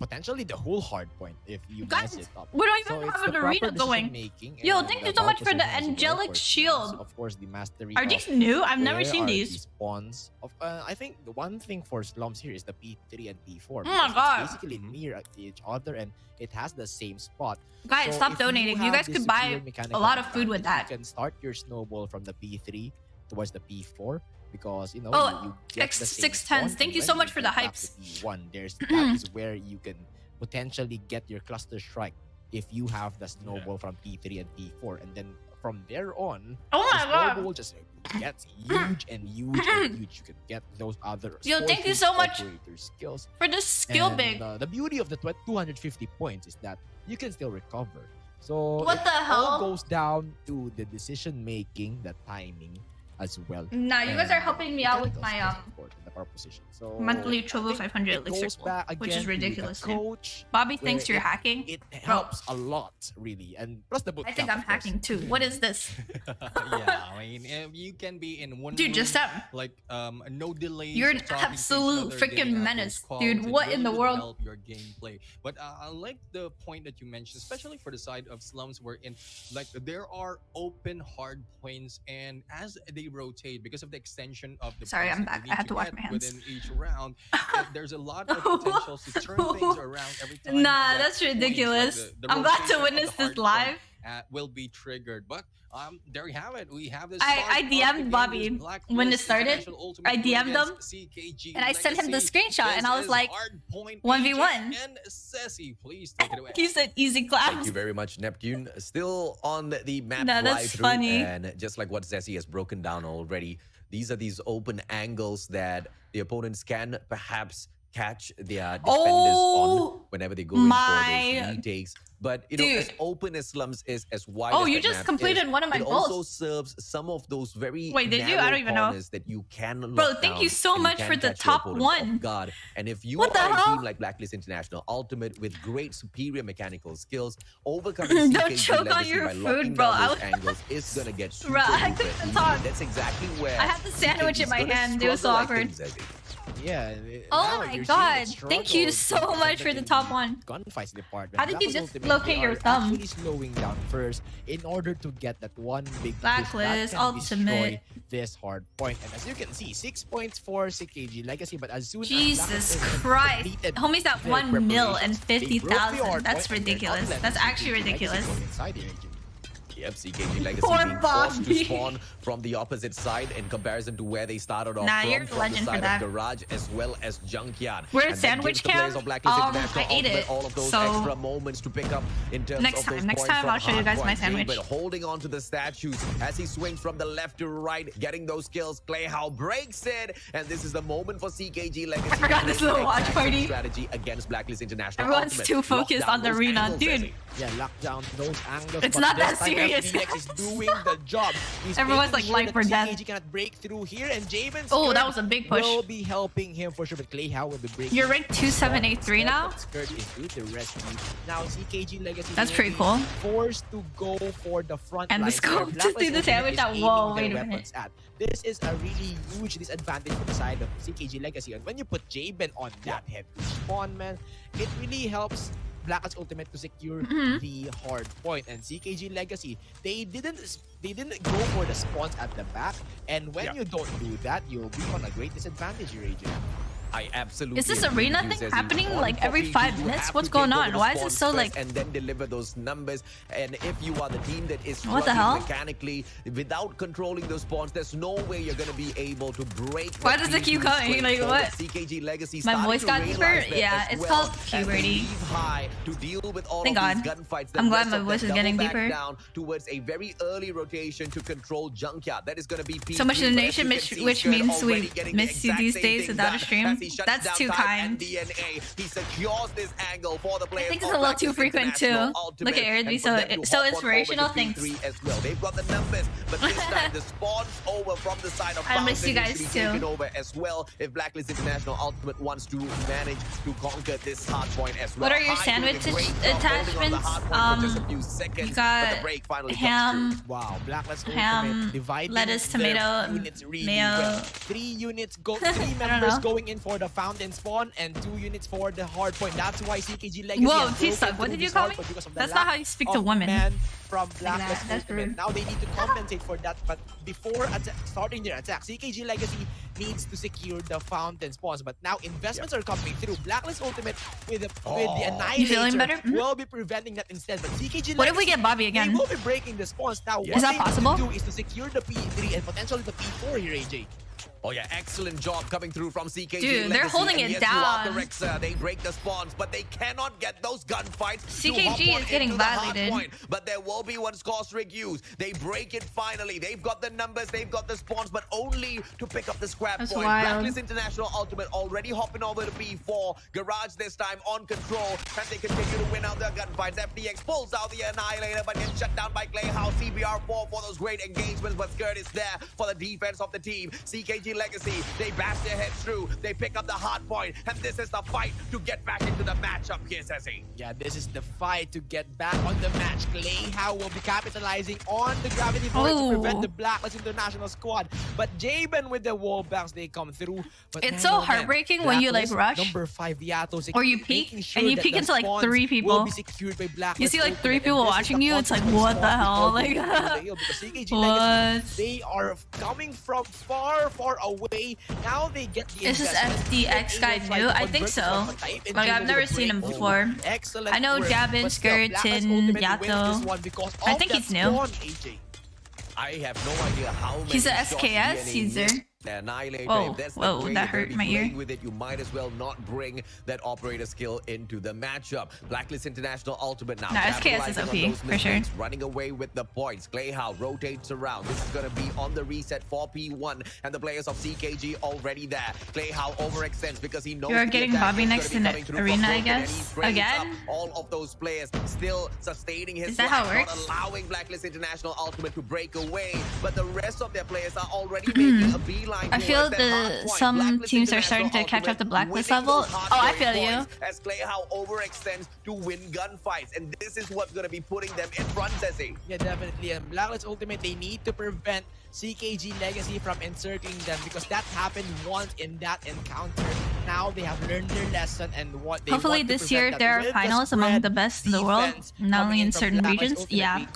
potentially the whole hard point if you Guys, mess it up. we don't So even it's have the an arena proper going. decision-making Yo, and thank the you so much for the ball possession as well, angelic of course, shield. Of course, the mastery. Are of these new? I've never where seen are these. the spawns of I think the one thing for slums here is the P3 and P4. Oh my because god. it's basically near each other and it has the same spot. Guys, So stop if donating. You have guys this could buy superior a mechanical lot of food with advantage, that. You can start your snowball from the P3 towards the P4 because you know Oh, you get the same X610s, spawn, thank and you when so much for the get back hypes. to P1, that is where you can potentially get your cluster strike if you have the snowball from P3 and P4, and then from there on, Oh my the god. snowball just gets huge and huge and huge. You can get those other Yo, thank you sporty so much operator skills. for the skill And, big. the beauty of the 250 points is that you can still recover. So What it the hell? all goes down to the decision making, the timing as well. Nah, you guys are And helping me out with mechanicals, my most important, the power position. So monthly I Trovo think 500 it elixir goes goal, back which is again to the ridiculous. dude. coach. Bobby thinks where you're hacking. It helps a lot, really, and plus the boot I think camp, I'm of course. hacking too. What is this? Yeah, I mean, you can be in one Dude, room, just step. like no delay. You're an absolute freaking menace, dude. What in the world? Help your gameplay. But I like the point that you mentioned, especially for the side of slums, wherein like there are open hard points, and as they rotate because of the extension of the Sorry, points I'm that back. they I need had to wash get my hands. within each round. There's a lot of potentials to turn things around every time. Nah, that that's points, like ridiculous. the I'm glad to rotation of witness the this hard live. point, will be triggered. But there you have it. We have this. I DM'd Bobby when it started. I DM'd him, and I sent him the screenshot, and I was like, 1v1. And Sassy, please take it away. He said easy Thank claps. you very much, Neptune. Still on the map Nah, that's fly through, funny. and just like what Zessie has broken down already, these are these open angles that the opponents can perhaps catch their defenders on whenever they go in for those retakes. But you know, as open as slums is, as wide as you that just map completed is, one of my it goals. also serves some of those very Wait, did you? narrow I don't even know. corners that you can lock Bro, thank down you so and much can for the catch your top opponents one. off guard. And if you What the are a hell? team like Blacklist International Ultimate with great superior mechanical skills, overcoming Don't CKG choke on legacy your by food, locking bro. down I those was- angles is gonna get super Bro, I duper couldn't easy. talk. That's exactly where I had the sandwich CKG in my is gonna hand. It was so struggle, I awkward. think, Zezzy. Yeah. Oh now my you're seeing god. the Thank you struggle so much for the in top one. gunfights department. How did you Black just Ultimate, locate they your are thumb? actually slowing down first in order to get that one big push Blacklist, that can Ultimate. destroy this hard point. And as you can see, 6 points for CKG Legacy, but as soon as Jesus Black Ultimate Christ. completed Homie's at their 1 mil and preparations, they broke the 50,000. hard That's point and they're not ridiculous. letting That's actually CKG Legacy ridiculous. go inside the region. Yep, CKG Legacy Poor being forced to Bobby. spawn from the opposite side in comparison to where they started off Nah, from, you're a from legend the for side that. of Garage as well as Junkyard. We're at And that Sandwich gives the players Camp. of Blacklist International I ate Ultimate it, all of those so- extra moments to pick up in terms Next of time, those next points time from I'll show you guys my Hardpoint sandwich. But holding on to the statues as he swings from the left to right, getting those kills. Clayhow breaks it, and this is the moment for CKG Legacy. I forgot to this play little watch exact same party. strategy against Blacklist International Everyone's Ultimate. too Lock focused down on the those arena. angles, Dude, Zezzy. Yeah, lock down those angles. It's but not this that time serious, FDX is doing the job. He's Everyone's making like sure life or that death. CKG cannot break through here, and Javen's Oh, that was a big push. will be helping him for sure, but Clayhow will be breaking. You're ranked 2783 now? Skirt is due to rescue. Now CKG Legacy That's will pretty be cool. forced to go for the front And the line scope where to do the Blacklist damage is at aiming wall. their Wait a minute. weapons at. This is a really huge disadvantage for the side of CKG Legacy, and when you put Jaben on that heavy spawn, man, it really helps Blacklist Ultimate to secure the hard point. And CKG Legacy, they didn't go for the spawns at the back, and when you don't do that, you'll be on a great disadvantage, AJ. I absolutely Is this agree arena with you, thing Zezzy. happening On like every copy, 5 you minutes? have What's to going take over on? the Why is it spawns so first like... and then deliver those numbers? And if you are the team that is What the struggling hell? mechanically without controlling those spawns, there's no way you're going to be able to break. Why what does it keep teams coming? straight Like, forward. what? CKG Legacy My starting voice to got realize deeper? that Yeah, as it's well, called as they puberty. leave high to deal with all Thank of God. these gunfights. The I'm glad rest my of them voice is double getting back deeper. down towards a very early rotation to control Junkyard. That is going to be P3, So much but as donation, you can which see, Skirt means we already getting the miss you exact these same days thing without a done stream. as he shuts That's down too Time kind. and DNA. He secures this angle for the players. I think it's a little too frequent too. Look at Aerith, so inspirational. Thanks. As well. They've got the numbers, but this time the spawns over from the side of I miss you Fountain guys needs to be taken too. over as well. If Blacklist International Ultimate wants to manage to conquer this hard point as well. What are your High doing a sandwich great job holding on the attachments? hard point for just a few seconds, You but the got break finally comes ham, through. Wow, Blacklist ham, Ultimate dividing lettuce, their tomato, units really mayo. well. 3 units go, 3 members know. going in for the fountain spawn, and 2 units for the hard point. That's why CKG Legacy. Whoa, has T-Suck, broken what through did you this call hard me? point because of the That's not lack how you speak to of women. men from Blacklist That's Ultimate. rude. Now they need to compensate for that, but before starting their attack, CKG Legacy needs to secure the fountain spawns. But now investments are coming through. Blacklist Ultimate with the You feeling Annihilator better? will be preventing that instead. But CKG What if we Legacy, get Bobby again? they will be breaking the spawns. Now, Is that possible? What they need to do is to secure the P3 and potentially the P4 here, AJ. Oh yeah, excellent job coming through from CKG. Dude, they're Legacy. holding And it yes, you are down. correct, sir. They break the spawns, but they cannot get those gunfights. to CKG hop on is getting into the hard violated. point. But there will be one score streak used. They break it finally. They've got the numbers, they've got the spawns, but only to pick up the scrap That's point. wild. Blacklist International Ultimate already hopping over to P4. Garage this time on control, and they continue to win out their gunfights. FDX pulls out the Annihilator, but gets shut down by Clayhouse. CBR4 for those great engagements, but Skirt is there for the defense of the team. CKG Legacy, they bash their heads through. They pick up the hard point, and this is the fight to get back into the matchup here, Zezzy. Yeah, this is the fight to get back on the match. Clayhow will be capitalizing on the gravity void to prevent the Blacklist International squad. But Jaben with the wall banks, they come through. But It's man, so oh man, heartbreaking when you like Blacklist, rush. Number 5, Yato, Or you peek, making sure and you that peek the into like spawns 3 will people. be secured by Blacklist You see like 3 Ultimate, people and this is watching the you. It's like, consequence what the of hell? because Like, CKG what? Legacy, they are coming from far, far away. Now they get the Is this investment. FDX guy They're new? able to I think convert so. from a type into Like, I've the never seen him break. before. Excellent I know work. Jabin, But still, Skirt, Blacklist and Ultimate wins Yato. this one because I of think that he's new. spawn, AJ. I have no idea how many He's a shots SKS DNA user. missed. Annihilator. Whoa, If that's the whoa, way that you're hurt gonna be my ear. playing with it, you might as well not bring that operator skill into the matchup. Blacklist International Ultimate now. No, SKS is capitalizing on OP, those for sure. mistakes, running away with the points. Clayhow rotates around. This is going to be on the reset for P1, and the players of CKG already there. Clayhow overextends because he knows You're the getting attack Bobby is next gonna be in coming the through arena, from I Broken, and guess? he trains Again? up all of those players, still sustaining his Is that how it life, works? not allowing Blacklist International Ultimate to break away, but the rest of their players are already making a beeline. I feel towards that hard point. some Blacklist teams are starting to International catch up to Ultimate Blacklist winning level. those hard Oh, I point feel you. points As Clayhow overextends to win gunfights, and this is what's going to be putting them in front, Zezzy. Yeah, definitely. And Blacklist Ultimate, they need to prevent CKG Legacy from inserting them because that happened once in that encounter. Now they have learned their lesson and what they Hopefully want to this year prevent there that are with finals the among spread the best in the world, defense not only coming in from certain Blacklist regions. Ultimate. Yeah.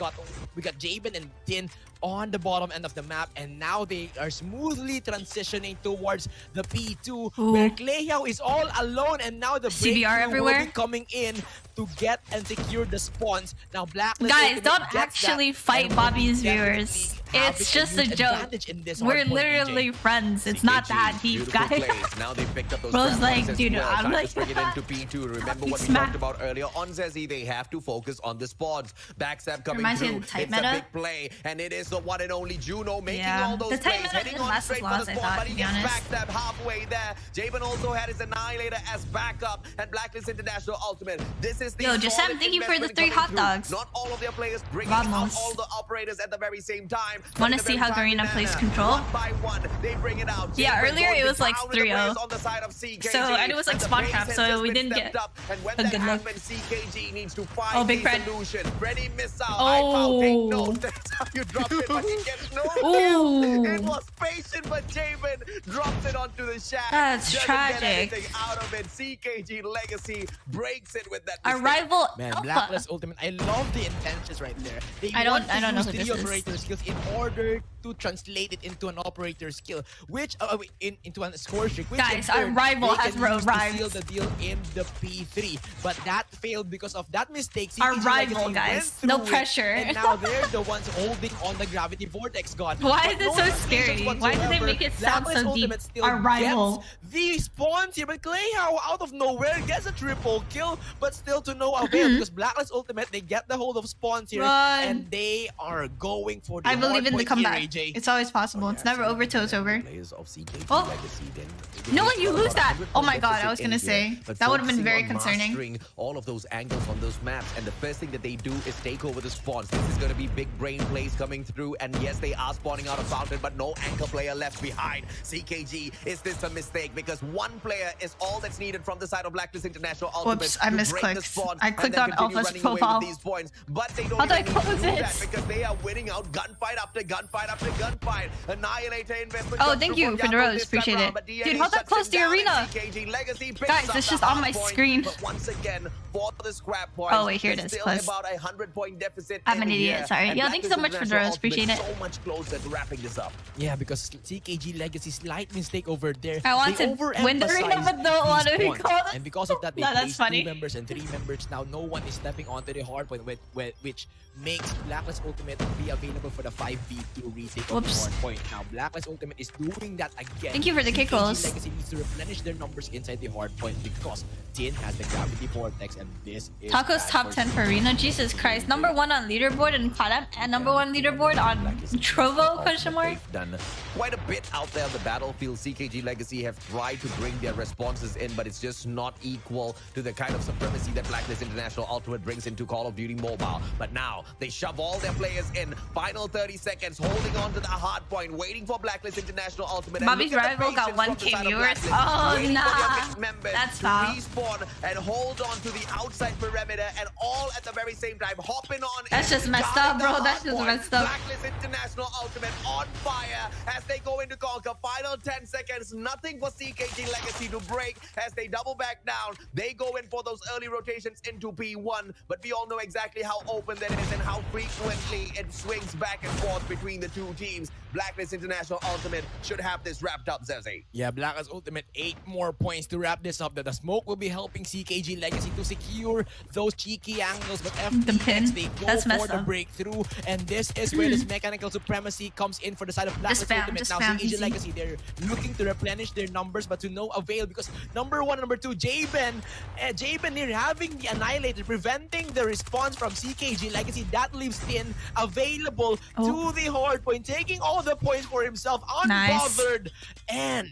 We got Jaben and Tin on the bottom end of the map, and now they are smoothly transitioning towards the P2 where Clayhow is all alone, and now the CBR breakthrough everywhere. will be coming in to get and secure the spawns. Now Blacklist Guys, Ultimate don't gets that actually fight and will Bobby's definitely viewers. having It's just a huge joke. advantage in this We're hard point, literally AJ. friends. It's not that deep, Beautiful guys. plays. Now they picked up those Bro's trap like, points as dude, well. I'm Time like, to bring it into P2. Remember what we smack. talked about earlier on Zezzy. They have to focus on the spots. Backstab coming Reminds me through. of the type It's a meta. big play, and it is the one and only Juno making Yeah. all those The type plays, meta heading didn't on last straight as for long the as I spawn, thought, but to he be gets honest. backstabbed halfway there. Javen also had his Annihilator as backup, and Blacklist International Ultimate. This is the Yo, Jasem, solid thank you for the investment 3 coming hot through. dogs. Not all of their players bringing Vamos. out all the operators at the very same time. Wanna At the see very how time, GARENA plays Banana, control? One by one, they bring it out. Yeah, Javen earlier going it was like down with the 3-0. players on the side of CKG, So, and it was like the spawn pace trap, has so just we been didn't stepped get up, and when a that good look. happens, CKG needs to Oh, find big the Fred. solution. Ready missile. Oh. Take note. That's how you drop it, but he gets no Ooh. kill. It was patient, but Javen drops it onto the shaft. That's Doesn't tragic. get anything out of it. CKG Legacy breaks it with that Our mistake. rival Man, Alpha. Blacklist Ultimate, I love the intentions right there. They I don't want to know use who three this is. operator skills in order to translate it into an operator skill, which into a score streak. Which Guys, in our turn, rival they has can use to rhymes. seal the deal in the P3, but that failed because of that mistake. Our CKG rival, Legacy guys. went No through it, pressure. and now they're the ones holding on the gravity vortex god. Why But is it no so translations scary? Why do they whatsoever. make it sound Blacklist so deep? Ultimate still Our rival. gets the spawns here, but Clayhow out of nowhere gets a triple kill, but still to no avail because Blacklist Ultimate, they get the hold of spawns here, Run. and they are going for the I believe hard in the point comeback. here, AJ. It's always possible. It's never over till it's over. Players of CKG Oh. Legacy, then No, you lose that. Oh my god, I deficit was gonna in say. here, but That would have been focusing very on concerning. mastering all of those angles on those maps, and the first thing that they do is take over the spawns. This is going to be big brain plays coming through, and yes, they are spawning out of fountain, but no anchor player left behind. CKG, is this a mistake? Because one player is all that's needed from the side of Blacklist International Ultimate Whoops, I to break misclicked. the spawn I and clicked then on continue Alpha's running away profile. with these points, but they don't How do I even need to close do it? that because they are winning out gunfight after gunfight after gunfight. Annihilator investment. Oh, comes thank through you from for the Gato rose. this time Appreciate round, it. but DNA Dude, hold that shuts close him to your down, and arena. CKG Legacy picks Guys, up it's the just on hard my point, screen. But once again, for the scrap points, Oh, wait, here it it's is, still close. about a 100-point deficit. I'm in an idiot, here, sorry. and Yo, thank you so Blacklist much for the International rose. Appreciate Ultimate it. so much closer to wrapping this up. Yeah, because CKG Legacy slight mistake over there. I want They to win the arena, overemphasized but don't want to be these spawns. called. And because of that, they No, that's placed funny. 2 members and 3 members. Now no one is stepping onto the hard point, which makes Blacklist Ultimate be available for the 5v2 retake of the Whoops. hard point. Now Blacklist Ultimate is doing that again. Thank you for the kick CKG rolls. Legacy needs to replenish their numbers inside the hard point because Tin has the gravity vortex, and this is Taco's bad top 10 for arena. Jesus Christ. Number 1 on leaderboard in Karam and number 1 leaderboard on Trovo, question mark? They've done quite a bit out there on the battlefield. CKG Legacy have tried to bring their responses in, but it's just not equal to the kind of supremacy that Blacklist International Ultimate brings into Call of Duty Mobile. But now they shove all their players in. Final 30 seconds, holding on to the hard point, waiting for Blacklist International Ultimate. And Bobby's look at the rival got patience from the 1K side of viewers. Blacklist, Oh, waiting for their nah. mixed members That's to foul. respawn and hold on to the outside perimeter, and all at the very same time, hopping on. That's in, just messed guarding up, the bro. hard That's just point. messed up. Blacklist International Ultimate on fire as they go into conquer. Final 10 seconds, nothing for CKG Legacy to break as they double back down. They go in for those early rotations into P1, but we all know exactly how open that is and how frequently it swings back and forth between the two teams. Blacklist International Ultimate should have this wrapped up, Zezzy. Yeah, Blacklist Ultimate 8 more points to wrap this up. That the smoke will be helping CKG Legacy to secure those cheeky angles, but The pin. FTX, they go That's for messed the up. breakthrough, and this is where this mechanical supremacy comes in for the side of Blacklist spam, Ultimate. just Now spam, CKG easy. Legacy, they're looking to replenish their numbers, but to no avail because number 1 and number 2, Jaben here having the Annihilator, preventing the response from CKG Legacy. That leaves Tin available to the hard point, taking all the points for himself, Nice. unbothered, and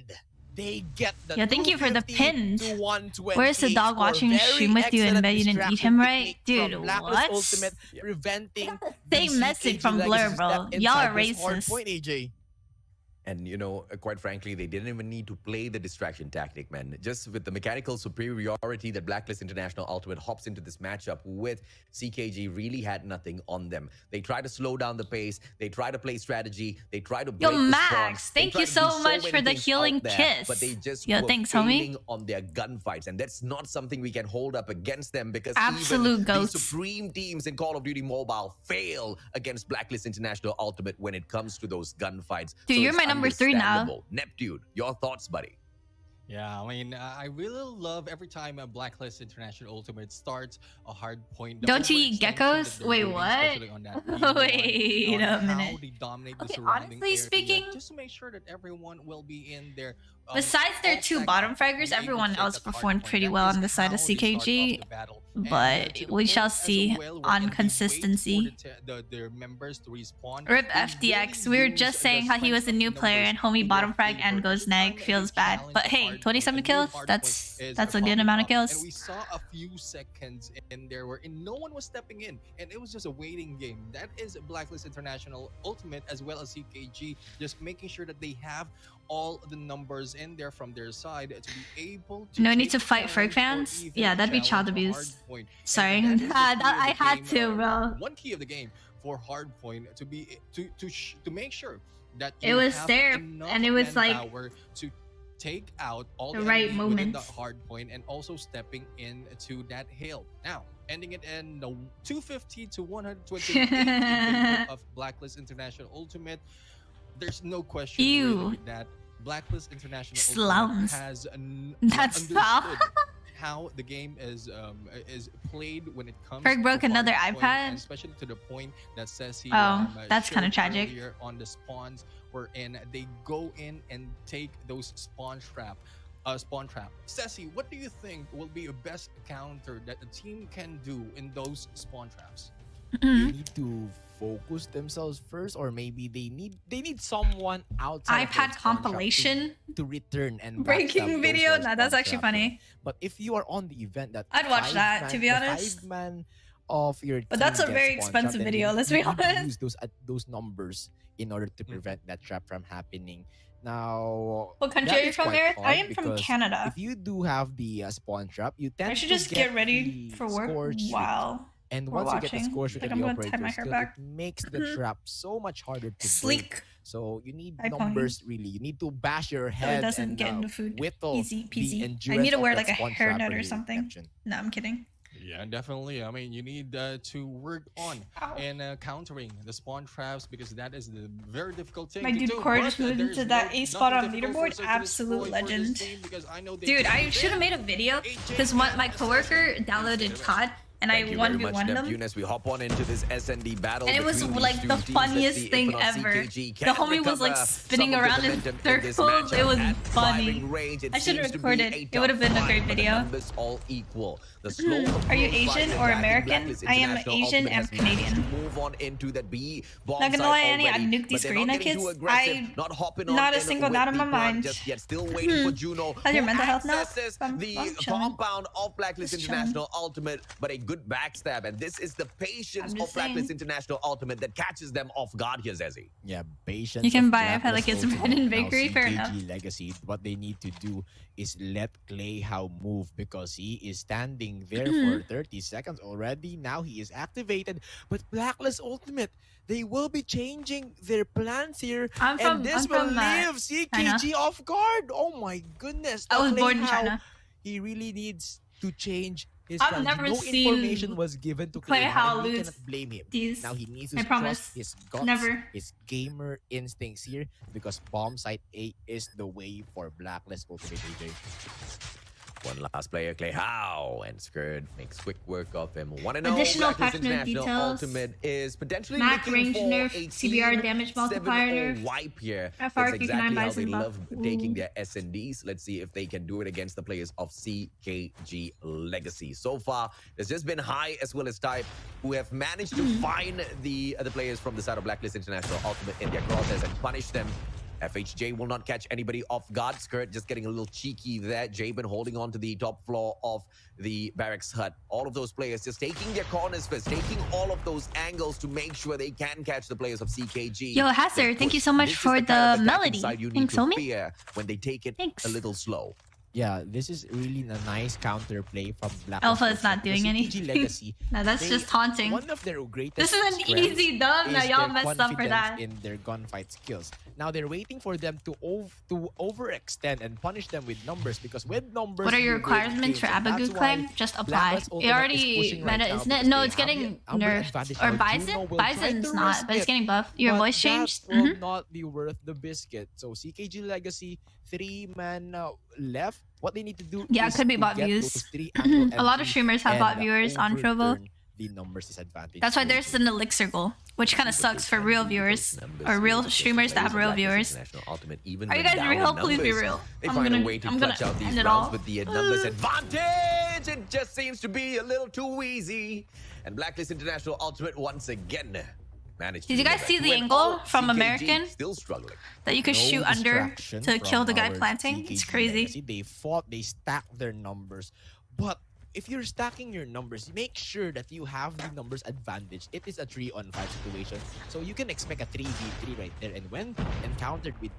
they get the Yeah, thank you for the 250 pin. to 128 Where's the dog score. watching the Very stream with you and excellent bet you didn't eat distraction him right? technique Dude, from Blacklist what? Ultimate, preventing Same the message CKG from Legacy Blur, to bro. step Y'all inside are this hard racist. point, AJ. And, you know, quite frankly, they didn't even need to play the distraction tactic, man. Just with the mechanical superiority that Blacklist International Ultimate hops into this matchup with, CKG really had nothing on them. They try to slow down the pace. They try to play strategy. They try to break Yo, the Max, spawns. They thank try you to so do much many for the things healing out there, kiss. But they just Yo, were thanks, homie. failing on their gunfights. And that's not something we can hold up against them because Absolute even goats. the supreme teams in Call of Duty Mobile fail against Blacklist International Ultimate when it comes to those gunfights. Dude, So you're it's my number 3 now. understandable. Neptune, your thoughts, buddy? Yeah, I mean, I really love every time a Blacklist International Ultimate starts a hard point. The Don't you eat overextension that geckos? they're Wait, doing, what? especially on that B1, Wait on a how minute. they dominate the Okay, surrounding honestly area, speaking, just to make sure that everyone will be in there. besides their all 2 segments, bottom fraggers, be able to everyone take else that hard performed point. pretty That well is on the side of how they start off CKG, the battle. but To the we point shall as see well on wherein they wait for consistency. their members to respawn. RIP They FDX. really We were use just the saying how he strength was a of new player numbers and homie in bottom their frag favor. and goes Every time nag they feels bad. challenge But the hey, hard 27 point, a new kills, hard point that's is a good popping amount of up. kills. And we saw a few seconds in there where no one was stepping in, and it was just a waiting game. That is Blacklist International Ultimate as well as CKG, just making sure that they have all the numbers in there from their side to be able to No need take to the fight Ferg challenge or fans. even Yeah, that'd be child challenge a abuse. hard point. Sorry, And that is the key that of I the had game, to, bro. one key of the game for hardpoint to be to make sure that It you was have there, enough and it was like manpower to take out all the the right enemy within the moment. hard point and also stepping into that hill. Now, ending it in the 250 to 128 of Blacklist International Ultimate. There's no question Ew. really with that. Blacklist International Slums. Ultimate has That's foul. understood how the game is played when it comes Ferg broke to another hardpoint, iPad? and especially to the point that says he that's showed kinda tragic. earlier on the spawns wherein they go in and take those spawn trap. Ceci, what do you think will be a best counter that the team can do in those spawn traps? They need to focus themselves first, or maybe they need someone outside of iPad their spawn trap compilation. to return and Breaking backstab those video? ones Nah, that's spawn actually trap. funny. But if you are on the event that I'd watch that, to be honest. 5-man of your But team that's a gets very spawn expensive trapped, then video, you let's be need to honest. use those numbers in order to prevent that trap from happening. Now, What country that are you is from, quite Aerith? I hard am from because Canada. if you do have the spawn trap, you tend I should to just get ready the for work. score streak. Wow. And We're once you get the watching. score streak Like, and the I'm gonna tie my operator hair skill, back. it makes the trap so much harder to break. Sleek. So you need iPhone. numbers, really. You need to bash your So it head doesn't and get into food. whittle Easy the peasy. I endurance need to of wear that like a spawn hairnet trap or for something. caption. No, I'm kidding. Yeah, definitely. I mean, you need to work on Ow. and countering the spawn traps because that is the very difficult thing My to dude do. Corey But just moved there's into that A spot on nothing difficult leaderboard. for Circle Absolute Destroy for this legend. team because I know they Dude, can I do should have that. made a video because my coworker downloaded COD and I Thank you very much, 1v1 them. Neptune, as we hop on into this SND battle. And it was between like these two the teams. Let's funniest see if thing or not ever. CKG The can homie was like recover spinning some of the around in momentum in this circles. It matchup was at funny. firing range. It I should have seems to be recorded. a It would have been a tough great fight, but the video. numbers all equal. The slow Are you approach by Asian the or attacking American? Blacklist I am International Asian Ultimate and has managed Canadian. to move on into that B bomb Not gonna site lie, Annie, already, I'd nuke these but they're not GARENA getting too kids. aggressive, not hopping on not a in single with doubt in my the plan mind. just yet, still waiting for Juno, How's your who mental health now? accesses the I'm chilling. compound of Blacklist Just chilling. International Ultimate, but a good backstab, and this is the patience I'm of just Blacklist saying. International Ultimate that catches them off guard here, Zezzy. Yeah, patience. You can of buy iPad Blacklist like it's Ultimate. bread and Now bakery, fair CKG enough. Legacy, what they need to do is let Clayhow move because he is standing there for 30 seconds already. Now he is activated, but Blacklist Ultimate, they will be changing their plans here, and this will leave CKG off guard. Oh my goodness! I was born in Clayhow, China. He really needs to change his I've plans. never No seen information was given to Clayhow Clayhow, and we lose cannot blame him. these. Now he needs I to promise. trust his guts, Never. his gamer instincts here, because bomb site A is the way for Blacklist Ultimate AJ. One last player, Clay Howe, and Skurd makes quick work of him. 1-0. Additional Blacklist patch note International details. Ultimate is potentially Mac looking range for nerf, a CBR team damage multiplier 7-0 wipe here. FR That's Q9 exactly how they Bison buff. love taking Ooh. their SNDs. Let's see if they can do it against the players of CKG Legacy. So far, there's just been High as well as Type, who have managed to find the other players from the side of Blacklist International Ultimate in their crosshairs and punish them. FHJ will not catch anybody off guard. Skirt just getting a little cheeky there. Jabin holding on to the top floor of the barracks hut. All of those players just taking their corners first, taking all of those angles to make sure they can catch the players of CKG. Yo, Hasser, thank you so much This is for kind the of attacking melody. side you need Thanks, to homie. fear when they take it Thanks. a little slow. Yeah, this is really a nice counterplay from Blacklist. Alpha is not Ultimate. doing The any. CKG Legacy. No, that's they- just taunting. One of their greatest This is an strengths easy dub. Now is y'all their messed up for confidence that. in their gunfight skills. Now they're waiting for them to overextend and punish them with numbers, because with numbers. What are your you win requirements for games, and that's Abagu why claim? Just apply. Blacklist It Ultimate is already pushing right meta, now isn't it? because No, they it's have getting the umber nerfed. advantage. Or Now Bison? Juno will try to Bison's not, risk but it's it, getting buffed. Your but voice that changed? will not be worth the biscuit. So CKG Legacy 3 mana left. What they need to do Yeah, is it could be to bot get views. those 3 angle A lot of MPs streamers have and bot viewers on Trovo. overturn the numbers disadvantage. That's why there's an elixir goal, which kind of sucks for real viewers or real streamers that have real viewers. Are you guys real? Please be real. They I'm find gonna a way to end clutch out these it rounds all. with the numbers advantage. It just seems to be a little too easy. And Blacklist International Ultimate once again managed to Did you guys see the win. angle from CKG American still struggling. that you could No shoot under distraction to kill the from guy our planting? It's CKG crazy. legacy. They fought, they stacked their numbers. But if you're stacking your numbers, make sure that you have the numbers advantage. It is a 3-on-5 situation. So you can expect a 3v3 right there. And when encountered with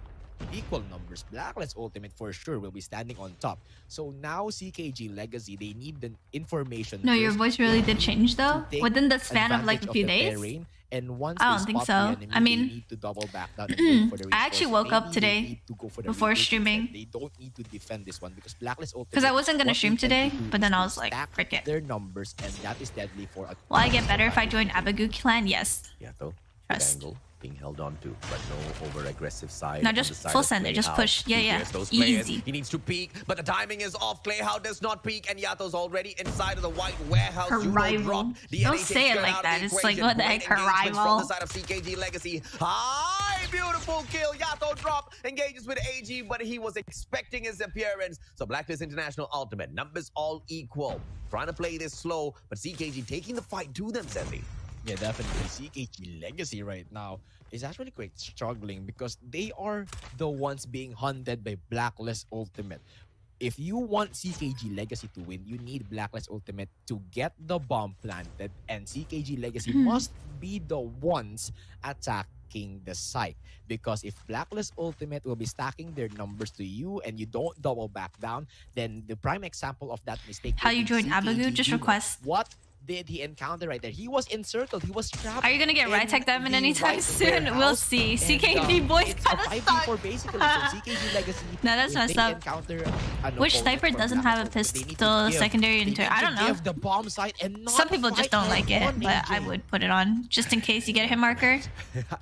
equal numbers, Blacklist Ultimate for sure will be standing on top. So now CKG Legacy, they need the information. No, your first. voice really did change though. To take Within the span of like advantage a few the days. terrain, and once I they don't think spot so. the enemy, I mean, they need to double back down and wait for the I actually reinforcement. woke up Maybe today they need to go for the before retake streaming. instead. They don't need to defend this one because Blacklist Ultimate. Because I wasn't gonna what stream they tend today, to do but is then I to was like, stack frick it. their numbers, and that is deadly for a. Will I get better if I join Abagu clan? Yes. Yeah, though. Trust. Angle being held on to, but no over aggressive side. No, on just the side full of send it, Clay just Hao. push. Yeah, He yeah. hears those players. Easy. He needs to peek, but the timing is off. Clay Hao does not peek, and Yato's already inside of the white warehouse. Her Judo rival. drop. DNA Don't takes say it Skirt like out of that. the It's like, equation. what the heck, Great her engagements rival. From the side of CKG Legacy. High, beautiful kill. Yato drop, engages with AG, but he was expecting his appearance. So Blacklist International Ultimate, numbers all equal. Trying to play this slow, but CKG taking the fight to them, Zeddy. Yeah, definitely. CKG Legacy right now is actually quite struggling because they are the ones being hunted by Blacklist Ultimate. If you want CKG Legacy to win, you need Blacklist Ultimate to get the bomb planted, and CKG Legacy must be the ones attacking the site. Because if Blacklist Ultimate will be stacking their numbers to you and you don't double back down, then the prime example of that mistake. How will you be join CKG Abagu? Just Juno. request. What did he encounter right there? He was encircled. He was trapped. Are you gonna get in right tech diamond the anytime right soon? We'll warehouse. see. And, CKG boys it's a kinda 5v4 suck. basically. So CKG Legacy. No, that's if messed they up. encounter an Which opponent sniper from doesn't have a Blacklist Ultimate, they need to pistol give- secondary they into? need I to don't know. give the bomb site and not Some people just fight don't like it, head-on, but I AJ. would put it on just in case you get a hit marker.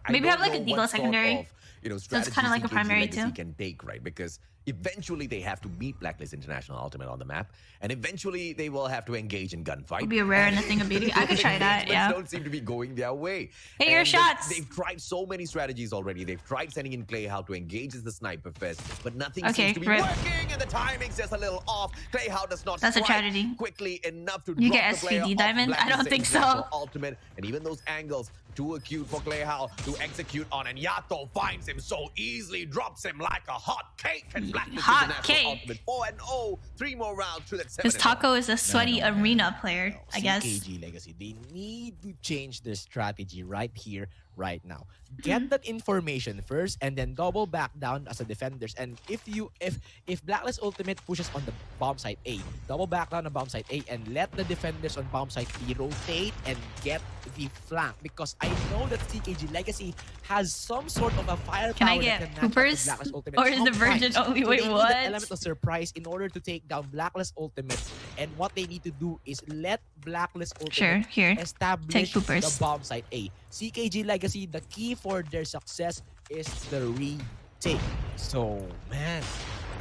I Maybe don't have, like, a know deagle what sort secondary. of, you know, So it's kinda strategy like a CKG primary Legacy too. can take, right? Because eventually they have to beat Blacklist International Ultimate on the map, and eventually they will have to engage in gunfight. Would be a rare and a thing of beauty. I could try that, Engagements yeah. don't seem to be going their way. Hit your And shots. They've tried so many strategies already. They've tried sending in Clay Hao to engage as the sniper first, but nothing Okay, seems to be rip. working, and the timing's just a little off. Clay Hao does not That's a strike tragedy. quickly enough to You drop get the player SVD off diamond? I don't Blacklist think so. International Ultimate, and even those angles too acute for Clay Hao to execute on, and Yato finds him so easily, drops him like a hot cake, and Blacklist Hot International cake. Ultimate 4-0, 3 more rounds to that 7-0. Because Taco is a sweaty No, no, no, arena no, player, no. I guess. CKG Legacy, they need to change their strategy right here, right now. Get that information first, and then double back down as a defenders. And if Blacklist Ultimate pushes on the bomb site A, double back down on bomb site A, and let the defenders on bomb site B rotate and get the flank. Because I know that CKG Legacy has some sort of a firepower. Can I that get can match up with poopers? Blacklist Ultimate Or is the sometimes. virgin only? So Wait, they need what? that element of surprise in order to take down Blacklist Ultimate. And what they need to do is let Blacklist Ultimate Sure, here. establish Take poopers. the bomb site A. CKG Legacy, the key for their success is the retake. So, man,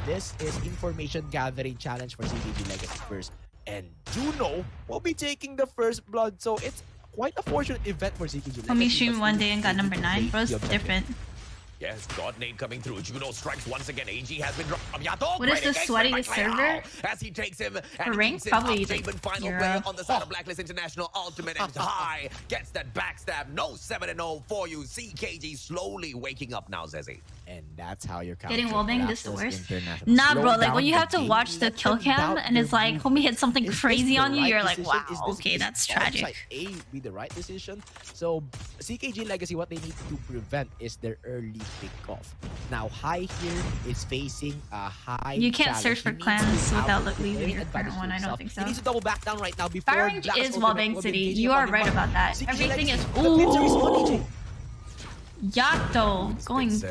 this is information gathering challenge for CKG Legacy first. And Juno will be taking the first blood. So, it's quite a fortunate event for CKG Legacy. When we but streamed one still, day and got they number need to 9, take bro's the objective. different. Yes, God name coming through. Juno strikes once again. AG has been dropped. Yato, What is great the engagement by sweatiest Clay Hao server? as he takes him For and rank? keeps him Probably up. like Javen, final Europe. player on the side of Blacklist International Ultimate and high gets that backstab. No 7-0 for you. CKG slowly waking up now, Zezzy. And that's how you're Getting countering wallbang, this the Blacklist worst. International. Nah, Slow bro, like down when you the have to game, watch the let kill them cam doubt and it's their like, move. homie hit something Is this crazy the on you, right you're like, decision? wow, Is this- okay, is that's bomb tragic. site A be the right decision? So CKG Legacy, what they need to prevent is their early pick-off. Now, High here is facing a high You can't challenge. search He for needs clans to have without the leaving lane your advantage current one, to I don't himself. think so. He needs to double back down right now before Fire range Blacklist is Ultimate wallbang will be city. engaging You upon are the right mark. about that. CKG Everything Legacy, is the Blitzer is on ooh. AJ. Yato going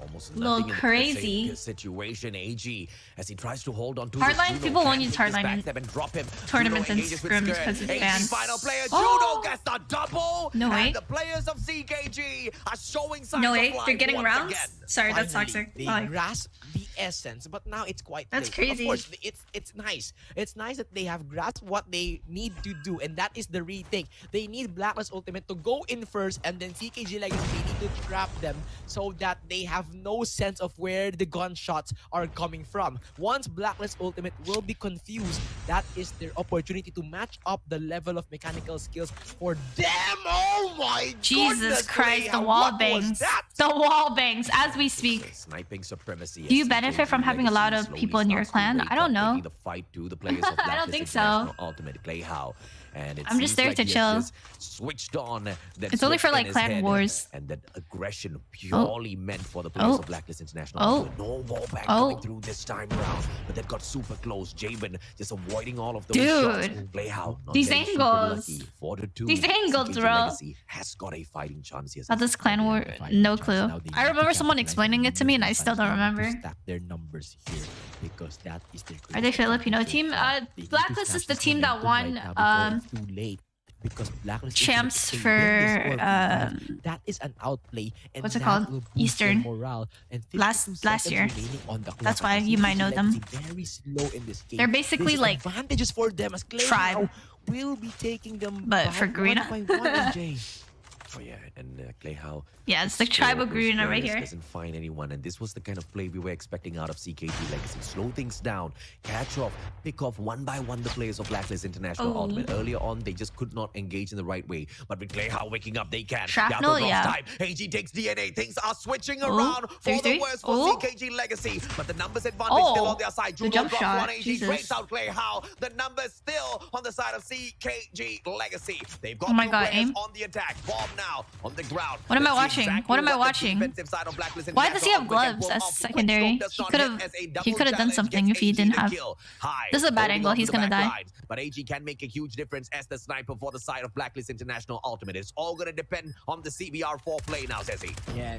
Almost little nothing in the crazy. same situation. AG as he tries to hold on to Hardline, this. Juno people won't can use take his hardline backstab and drop him. tournaments Juno and engages with scrims Skirt. because it's AG banned. final player. Oh! Juno gets the double. No way. And the players of CKG are showing signs No of way, life they're getting once rounds? again. Sorry, that's Finally, toxic. They Bye. grasp the essence, but now it's quite That's late. crazy. Of course, it's nice. It's nice that they have grasped what they need to do, and that is the retake. They need Blacklist Ultimate to go in first, and then CKG Legacy, they need to trap them so that they have no sense of where the gunshots are coming from. Once Blacklist Ultimate will be confused, that is their opportunity to match up the level of mechanical skills for them. Oh my Jesus goodness, Christ, Leia, the wall what was bangs. that? The wall bangs as we speak. Sniping supremacy. Do you benefit from having a lot of people in your clan? I don't know. The fight to the players of I don't Blacklist think so. International Ultimate Play how. And I'm just there to chill. Switched on. It's only for like clan wars. And that aggression purely meant for the players of Blacklist International. No wall back coming through this time around, but that got super close. Jabin just avoiding all of those shots. Play how. These angles. These angles, bro. Has got a fighting chance here. About this clan war, no clue. I remember someone explaining it to me, and I still don't remember. Stack their numbers here because that is their. Are they Filipino team? Blacklist is the team that won too late because Blacklist champs is for that is an outplay, and what's it that called? will boost Eastern. their morale. And Last 52 year. seconds remaining on the clock. That's why And you might CKG know them. Legacy very slow in this game. They're basically This is like advantages for them as Clay tribe. now will be taking them But back for Garena? one by one, AJ. Oh yeah, and Clay how. Yeah, it's the tribe of Garena right here. Doesn't find anyone, and this was the kind of play we were expecting out of CKG Legacy. Slow things down, catch off, pick off one by one the players of Blacklist International Ultimate. Earlier on, they just could not engage in the right way, but with Clay how waking up, they can. Shrapnel, yeah. Time. AG takes DNA. Things are switching around for the worst for CKG Legacy, but the numbers advantage still on their side. The jump shot. One AG breaks out Clay how. The numbers still on the side of CKG Legacy. They've got my God, aim. on the attack. Bomb now on the ground. What am I Let's see watching? exactly What am I the watching? defensive side of Blacklist Why does he have International gloves can as pull off. secondary? He could have done something if he didn't have. This is a bad angle. He's gonna die. But AG can make a huge difference as the sniper for the side of Blacklist International Ultimate. It's all gonna depend on the CBR4 play now, says he.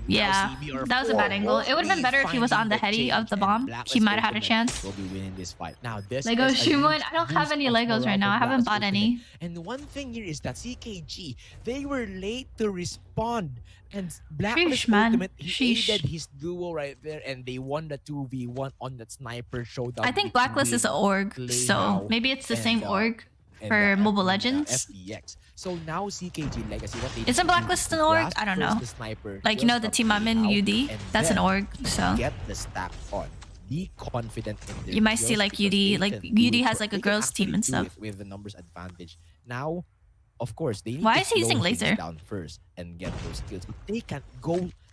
Yeah, that was a bad angle. It would have been better if he was on the heady of the bomb. He might have had a chance. Will be winning this fight. Now this Lego is a Shumon. huge I don't have boost any of Legos morale right now. for I haven't Blacklist bought any. Ultimate. And one thing here is that CKG, they were late to respond. And Blacklist man. Ultimate, he Sheesh. aided his duo right there, and they won the 2v1 on that sniper showdown. I think Blacklist is an org, so maybe it's the same org for Mobile Legends. FPX. So now CKG Legacy, what they Isn't do Blacklist is an to org? grasp I don't first know. the sniper, Like, you know, the close team up I'm in, now, UD? and That's an then org, so. get the stack on. Be confident in their You might see skills like because UD, they like can do UD it has for- like a they can girls team and actually do stuff. it with the numbers advantage. Now, of course, they need Why to is he using slow things laser? down first and get those kills. But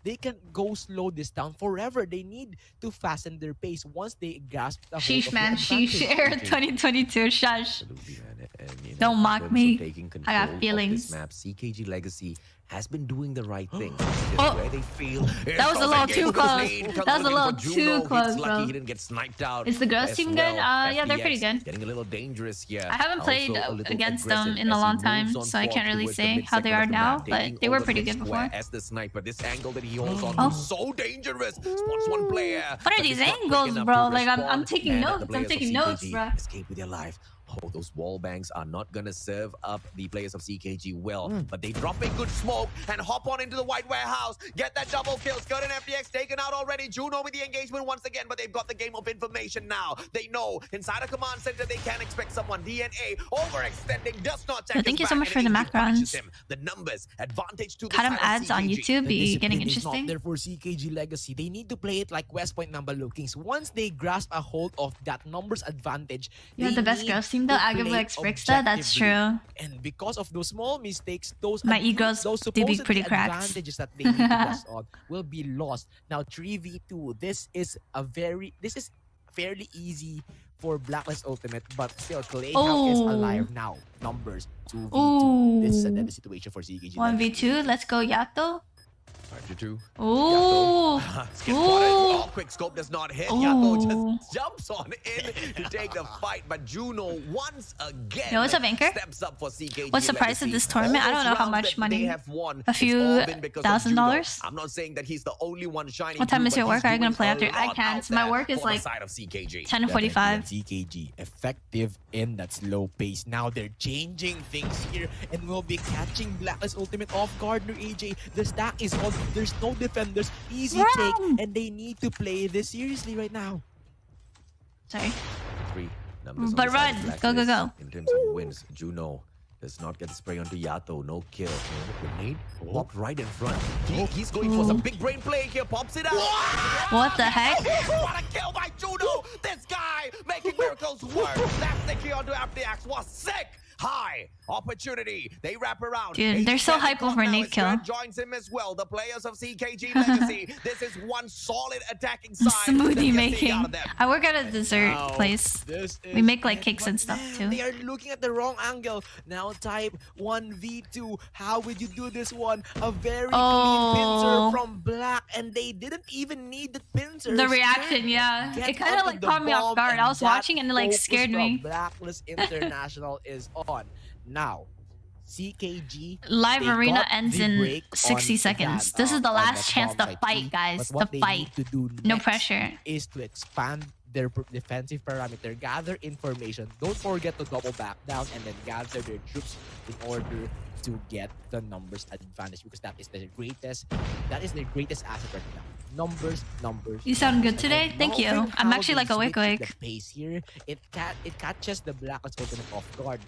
they can't go slow this down forever. They need to fasten their pace once they grasp the hold Sheesh, of man. the Sheesh. advantage. Air 2022. Shush. Absolutely, man. And, you know, Don't in mock terms of me. taking I got control of feelings. this map, CKG Legacy has been doing the right thing. Oh. Where they feel That was a little too close. That was a little too close, Lucky bro. he didn't get sniped out. Is the girls as team well. good? Yeah, they're pretty FPX good. Getting a little dangerous here. I haven't played Also a little against them aggressive in a as he long moves time, on so I can't forward really towards the say mid how they segment are of the now, map, but taking they were over pretty mid good square before. As the sniper, this angle that he holds on Oh. to so dangerous. Spots one player. What are but these he's not quick angles, enough bro? to Like, I'm respond, taking and notes. the I'm players of taking notes, CKG bro. Escape with their life. Oh, those wall bangs are not gonna serve up the players of CKG well, but they drop a good smoke and hop on into the white warehouse. Get that double kill. Skirt and FPX taken out already. Juno with the engagement once again, but they've got the game of information now. They know inside a command center they can expect someone. DNA overextending, does not check. Thank his you so back, much and for the AG macarons. punishes him. The numbers advantage to the Cut 'em side of ads on CKG. YouTube, The be getting discipline is not interesting. there for CKG Legacy. They need to play it like West Point Mamba Lookings. Once they grasp a hold of that numbers advantage, You have they the best need girls team though. to Agave play X Fricksta, that's objectively. true. And because of those small mistakes, those My egos those do be supposedly pretty cracks. advantages that they need to pass on will be lost. Now 3v2, this is fairly easy for Blacklist Ultimate, but still Clay is Oh. alive now. Numbers 2v2. Ooh. This is a deadly situation for CKG. 1v2. Let's go, Yato. 5-2. Ooh. Skip Ooh. oh, quick scope does not hit. Yato Ooh. just jumps on in to take the fight, but Juno once again Yo, what's up, Anchor? steps up for CKG What's the price of Legacy. this tournament? I All don't those know how rounds much that money. they have won, A it's few all been because of $1,000? Juno. I'm not saying that he's the only one shining. What time through, is your but work? he's Are you gonna doing play a after? I lot can't. out My there work is for the like side of CKG. 10:45. CKG effective in that slow pace. Now they're changing things here and will be catching Blacklist Ultimate off guard. No AJ, the stack is on There's no defenders. Easy take, and they need to play this seriously right now. Sorry. 3 numbers But on the side run. of Go, go, Blacklist. go. In terms of wins, Juno does not get the spray onto Yato. No kill. Grenade popped right in front. He's going for some big brain play here. Pops it out. What the heck? What a kill by Juno! This guy making miracles work. That sticky onto FDX was sick. High opportunity. They wrap around. Dude, they're so hype over nade kill. Joins him as well. The players of CKG Legacy. This is one solid attacking side. Smoothie making. I work at a dessert place. We make like cakes and stuff too. They are looking at the wrong angle. Now type 1v2. How would you do this one? A very clean pincer from Black, and they didn't even need the pincer. The reaction, yeah. It kind of like caught me off guard. I was watching and it like scared me. Blacklist International is on. Now, CKG live arena ends in 60 seconds. This is the last chance to fight, guys. To fight. No pressure. Is to expand their defensive parameter, gather information. Don't forget to double back down and then gather their troops in order to get the numbers advantage, because that is their greatest asset right now. Numbers. You sound good today. Thank you. I'm actually like awake. The pace here, it catches the Blacklist opening off guard,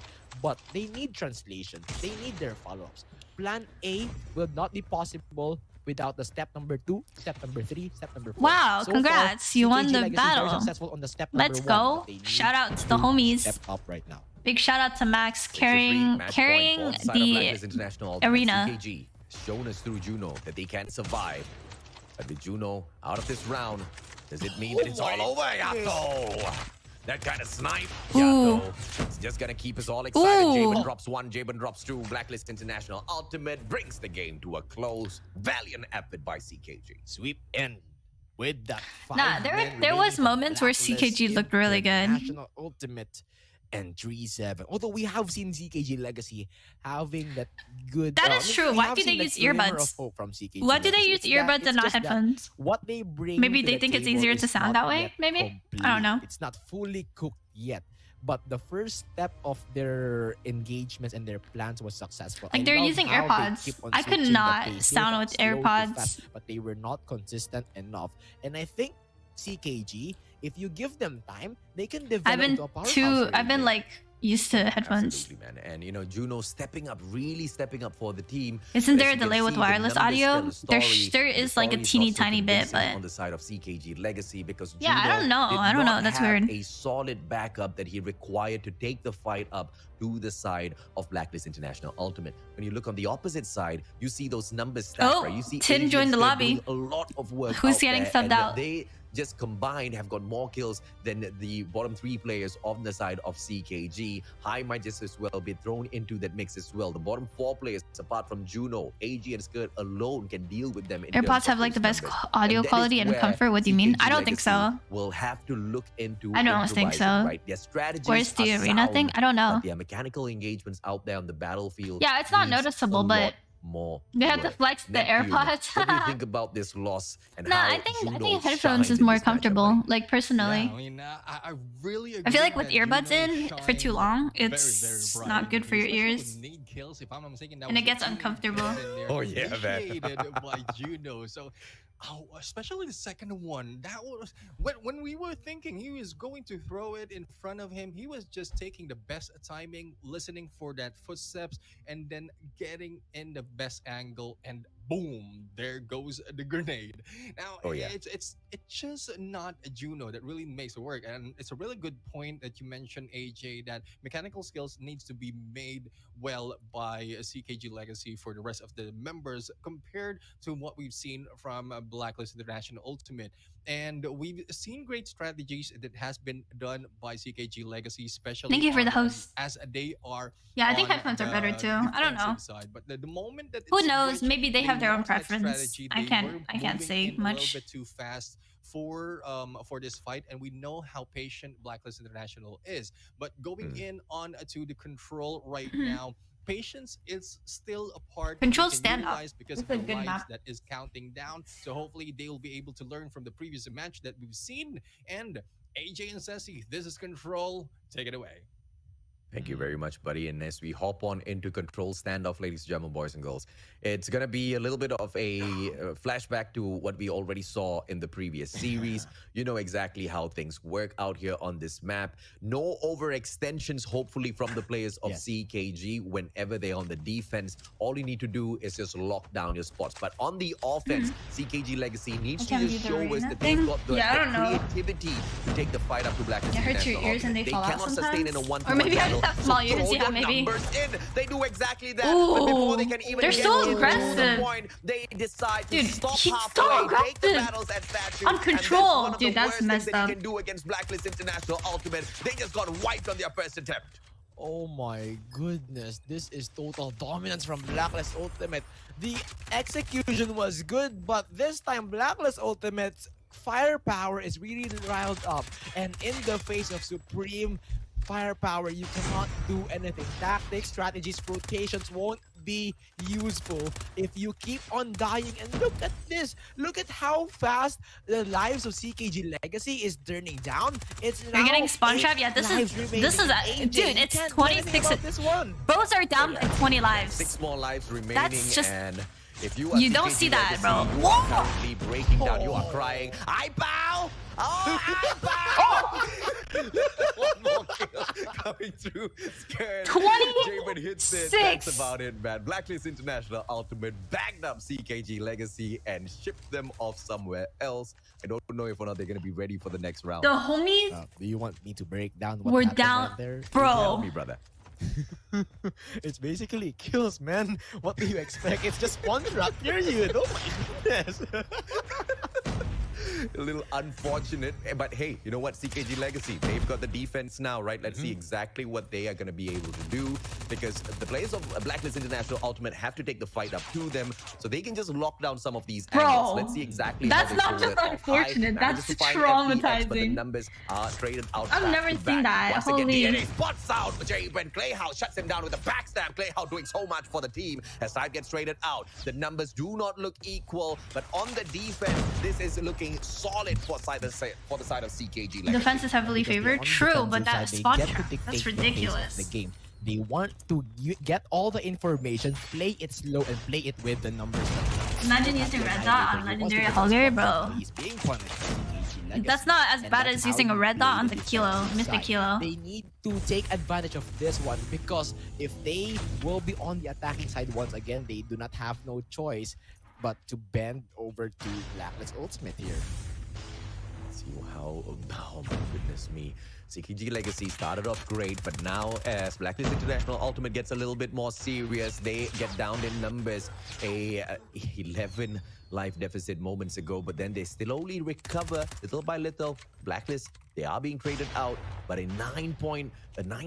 but they need translation. They need their follow-ups. Plan A will not be possible without the step number 2, step number 3, step number 4. Wow, so congrats. Far, you won CKG the Legacy battle. Very successful on the step Let's number go. 1, Shout out to the homies. Step up right now. Big shout out to Max carrying the arena. CKG shown us through Juno that they can survive. But with Juno out of this round, does it mean that it's all over, Yato? That kind of snipe, Yato. It's just gonna keep us all excited. Jabin drops 1, Jabin drops 2. Blacklist International Ultimate brings the game to a close. Valiant effort by CKG. Sweep in with that. Nah, there was moments where CKG looked really good. National Ultimate and 3-7. Although we have seen CKG Legacy having that good. That is true. Why do they use earbuds? From CKG Why do they use earbuds and not headphones? What they bring. Maybe they think it's easier to sound that way. Maybe I don't know. It's not fully cooked yet. But the first step of their engagements and their plans was successful. Like they're using AirPods. I could not sound with AirPods. Fast, but they were not consistent enough. And I think CKG, if you give them time, they can develop into a powerhouse. I've been like used to headphones. Absolutely, man. And you know, Juno really stepping up for the team. Isn't there a delay with wireless audio? There is like a teeny tiny bit, but on the side of CKG Legacy, because yeah, Juno I don't know. That's weird. A solid backup that he required to take the fight up to the side of Blacklist International Ultimate. When you look on the opposite side, you see those numbers stacked, right? You see Tin joined the lobby. A lot of work. Who's getting subbed out? They just combined have got more kills than the bottom 3 players on the side of CKG. High might just as well be thrown into that mix as well. The bottom 4 players, apart from Juno, AG and Skirt alone can deal with them. AirPods have like the best audio quality and comfort. What do you mean? I don't think so. We'll have to look into. I don't think so. Right? Their strategies. Where's the arena thing? I don't know. Their mechanical engagements out there on the battlefield. Yeah, it's not noticeable, but more. They have to flex the AirPods. What do you think about this loss? And no, I think headphones is more comfortable. Like personally, yeah, I mean, I really. I feel like with earbuds in for too long, it's not good for your ears, kills, if I'm not mistaken, and it gets uncomfortable. Oh yeah, man. By Juno, so. Oh, especially the second one. That was when we were thinking he was going to throw it in front of him. He was just taking the best timing, listening for that footsteps, and then getting in the best angle, and boom, there goes the grenade. Now, it's just not a Juno that really makes it work, and it's a really good point that you mentioned, AJ, that mechanical skills needs to be made well by CKG Legacy for the rest of the members compared to what we've seen from Blacklist International Ultimate. And we've seen great strategies that has been done by CKG Legacy, especially. Thank you for the host. As they are. Yeah, I think headphones are better too. I don't know. Side. But the moment that who knows? Maybe they have their own preference. I can't say much. A little bit too fast for this fight, and we know how patient Blacklist International is. But going in on to the control right now. Patience is still a part. Control stand up because of the lives that is counting down. So hopefully they will be able to learn from the previous match that we've seen. And AJ and Ceci, this is Control. Take it away. Thank you very much, buddy. And as we hop on into control standoff, ladies and gentlemen, boys and girls, it's going to be a little bit of a flashback to what we already saw in the previous series. You know exactly how things work out here on this map. No overextensions, hopefully, from the players of CKG whenever they're on the defense. All you need to do is just lock down your spots. But on the offense, CKG Legacy needs to just show us that they've got the creativity to take the fight up to Blacklist. It hurts your ears and they fall out cannot sustain in a sometimes. one-to-one Or maybe I battle. just have small ears, yeah, maybe. They do exactly that. Ooh, but before they can even they're get so to aggressive. the point, they decide to stop he's halfway, so take the aggressive. battles at statue. On control. And Dude, that's messed that up. you can do against Blacklist International Ultimate. They just got wiped on their first attempt. Oh my goodness, this is total dominance from Blacklist Ultimate. The execution was good, but this time Blacklist Ultimate's firepower is really riled up. And in the face of supreme firepower, you cannot do anything. Tactics, strategies, rotations won't be useful if you keep on dying. And look at this. Look at how fast the lives of CKG Legacy is turning down. It's You're getting spawn trap? Yeah, this is dude, it's 26. Both are down by 20 lives. 6 more lives remaining. That's just, and if you don't see that, bro. You are currently breaking down. You are crying. I bow. Oh, I bow. One more kill coming through. Scared. 26. Jamin hits it. That's about it, man. Blacklist International Ultimate bagged up CKG Legacy and shipped them off somewhere else. I don't know if or not they're going to be ready for the next round. the homies Do you want me to break down what were happened down, right there? bro. Tell me, brother. It's basically kills, man. What do you expect? It's just one trap, period. Oh my goodness. A little unfortunate, but hey, you know what? CKG Legacy, they've got the defense now, right? Let's see exactly what they are going to be able to do, because the players of Blacklist International Ultimate have to take the fight up to them, so they can just lock down some of these angles. Let's see exactly that's how not they just unfortunate, that's just traumatizing. But the traumatizing. numbers are traded out. I've never seen that. Once Holy. again, DNA spots out. Jayben Clayhouse shuts him down with a backstab. Clayhouse doing so much for the team as side gets traded out. The numbers do not look equal, but on the defense, this is looking solid for the side of CKG Legacy. Defense is heavily favored. True, but that spawn trap, that's ridiculous. The game. They want to get all the information, play it slow, and play it with the numbers. Imagine using red dot on legendary Hogger, bro. He's being punished by CKG Legacy. That's not as And bad that's as how using a you red dot play on the the kilo. defensive Missed the side. kilo. They need to take advantage of this one, because if they will be on the attacking side once again, they do not have no choice but to bend over to Blacklist Ultimate here. See how, oh my goodness me. CKG Legacy started off great, but now as Blacklist International Ultimate gets a little bit more serious, they get down in numbers. 11 life deficit moments ago, but then they slowly recover little by little. Blacklist, they are being traded out, but a 9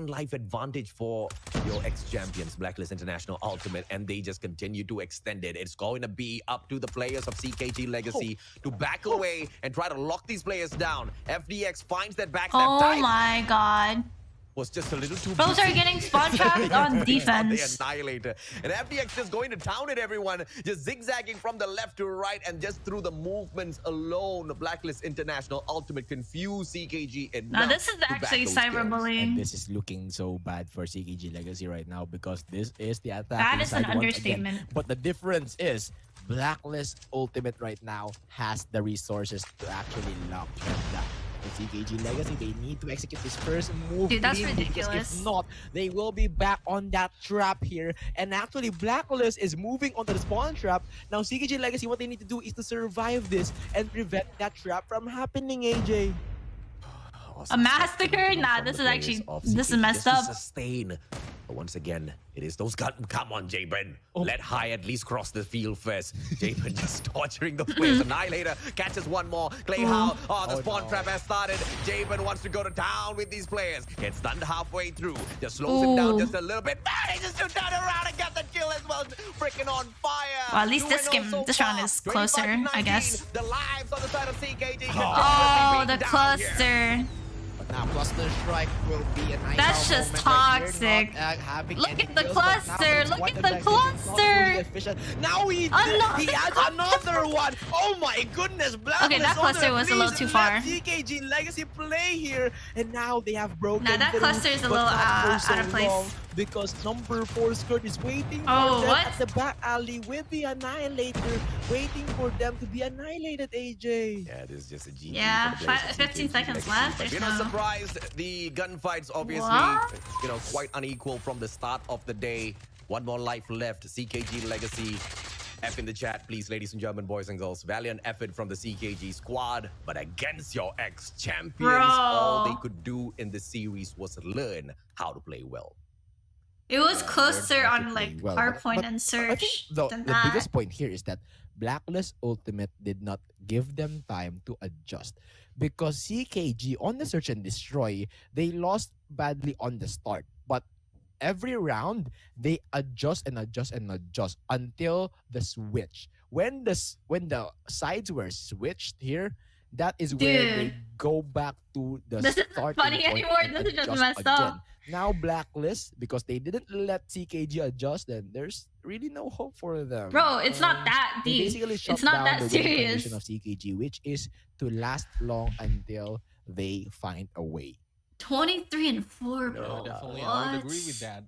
life advantage for your ex-champions, Blacklist International Ultimate, and they just continue to extend it. It's going to be up to the players of CKG Legacy to back away and try to lock these players down. FDX finds that backstab. Oh my god. Was just a little too Both are getting spawn trapped on defense. The Annihilator. And FDX just going to town it, everyone. Just zigzagging from the left to right, and just through the movements alone, Blacklist International Ultimate confused CKG enough. Now this is actually cyberbullying. And this is looking so bad for CKG Legacy right now, because this is the attacking That is an side once understatement. again. But the difference is Blacklist Ultimate right now has the resources to actually lock them down. For CKG Legacy, they need to execute this first move. Dude, that's cleanly, because ridiculous. if not, they will be back on that trap here. And actually, Blacklist is moving onto the spawn trap. Now, CKG Legacy, what they need to do is to survive this and prevent that trap from happening, AJ. A massacre? Nah, this is actually, this is messed up. Sustain. But once again, it is those guns. Come on, Jayben. Let High at least cross the field first. Jayben just torturing the players. Annihilator catches one more. Clayhouse. Oh, the spawn trap has started. Jayben wants to go to town with these players. Gets stunned halfway through. Just slows him down just a little bit. Man, he just turn around and get the kill as well. Freaking on fire. Well, at least this round is closer, I guess. The lives on the side of CKG. Oh, the cluster. Now, cluster strike will be a nice. That's just toxic. Look at the cluster. Look at the cluster. Now he adds another one. Oh my goodness! Okay, that cluster was a little too far. CKG Legacy play here, and now they have broken. Now that cluster is a little out of place. Because number 4 skirt is waiting for them at the back alley with the Annihilator, waiting for them to be annihilated, AJ. Yeah, this is just a GG. Yeah, 15 seconds left. But you're not surprised. The gunfights obviously, quite unequal from the start of the day. One more life left. CKG Legacy. F in the chat, please, ladies and gentlemen, boys and girls. Valiant effort from the CKG squad, but against your ex-champions, all they could do in the series was learn how to play well. It was closer on like Hardpoint and Surge. I think the biggest point here is that Blacklist Ultimate did not give them time to adjust, because CKG on the Search and Destroy, they lost badly on the start, but every round they adjust and adjust and adjust until the switch. When the sides were switched here, that is where they go back to the starting point. This isn't funny anymore. This is just messed up. Now Blacklist, because they didn't let CKG adjust, then there's really no hope for them. Bro, it's not that deep. Basically It's not that serious. Of CKG, which is to last long until they find a way. 23 and 4, bro. No, definitely, I would agree with that.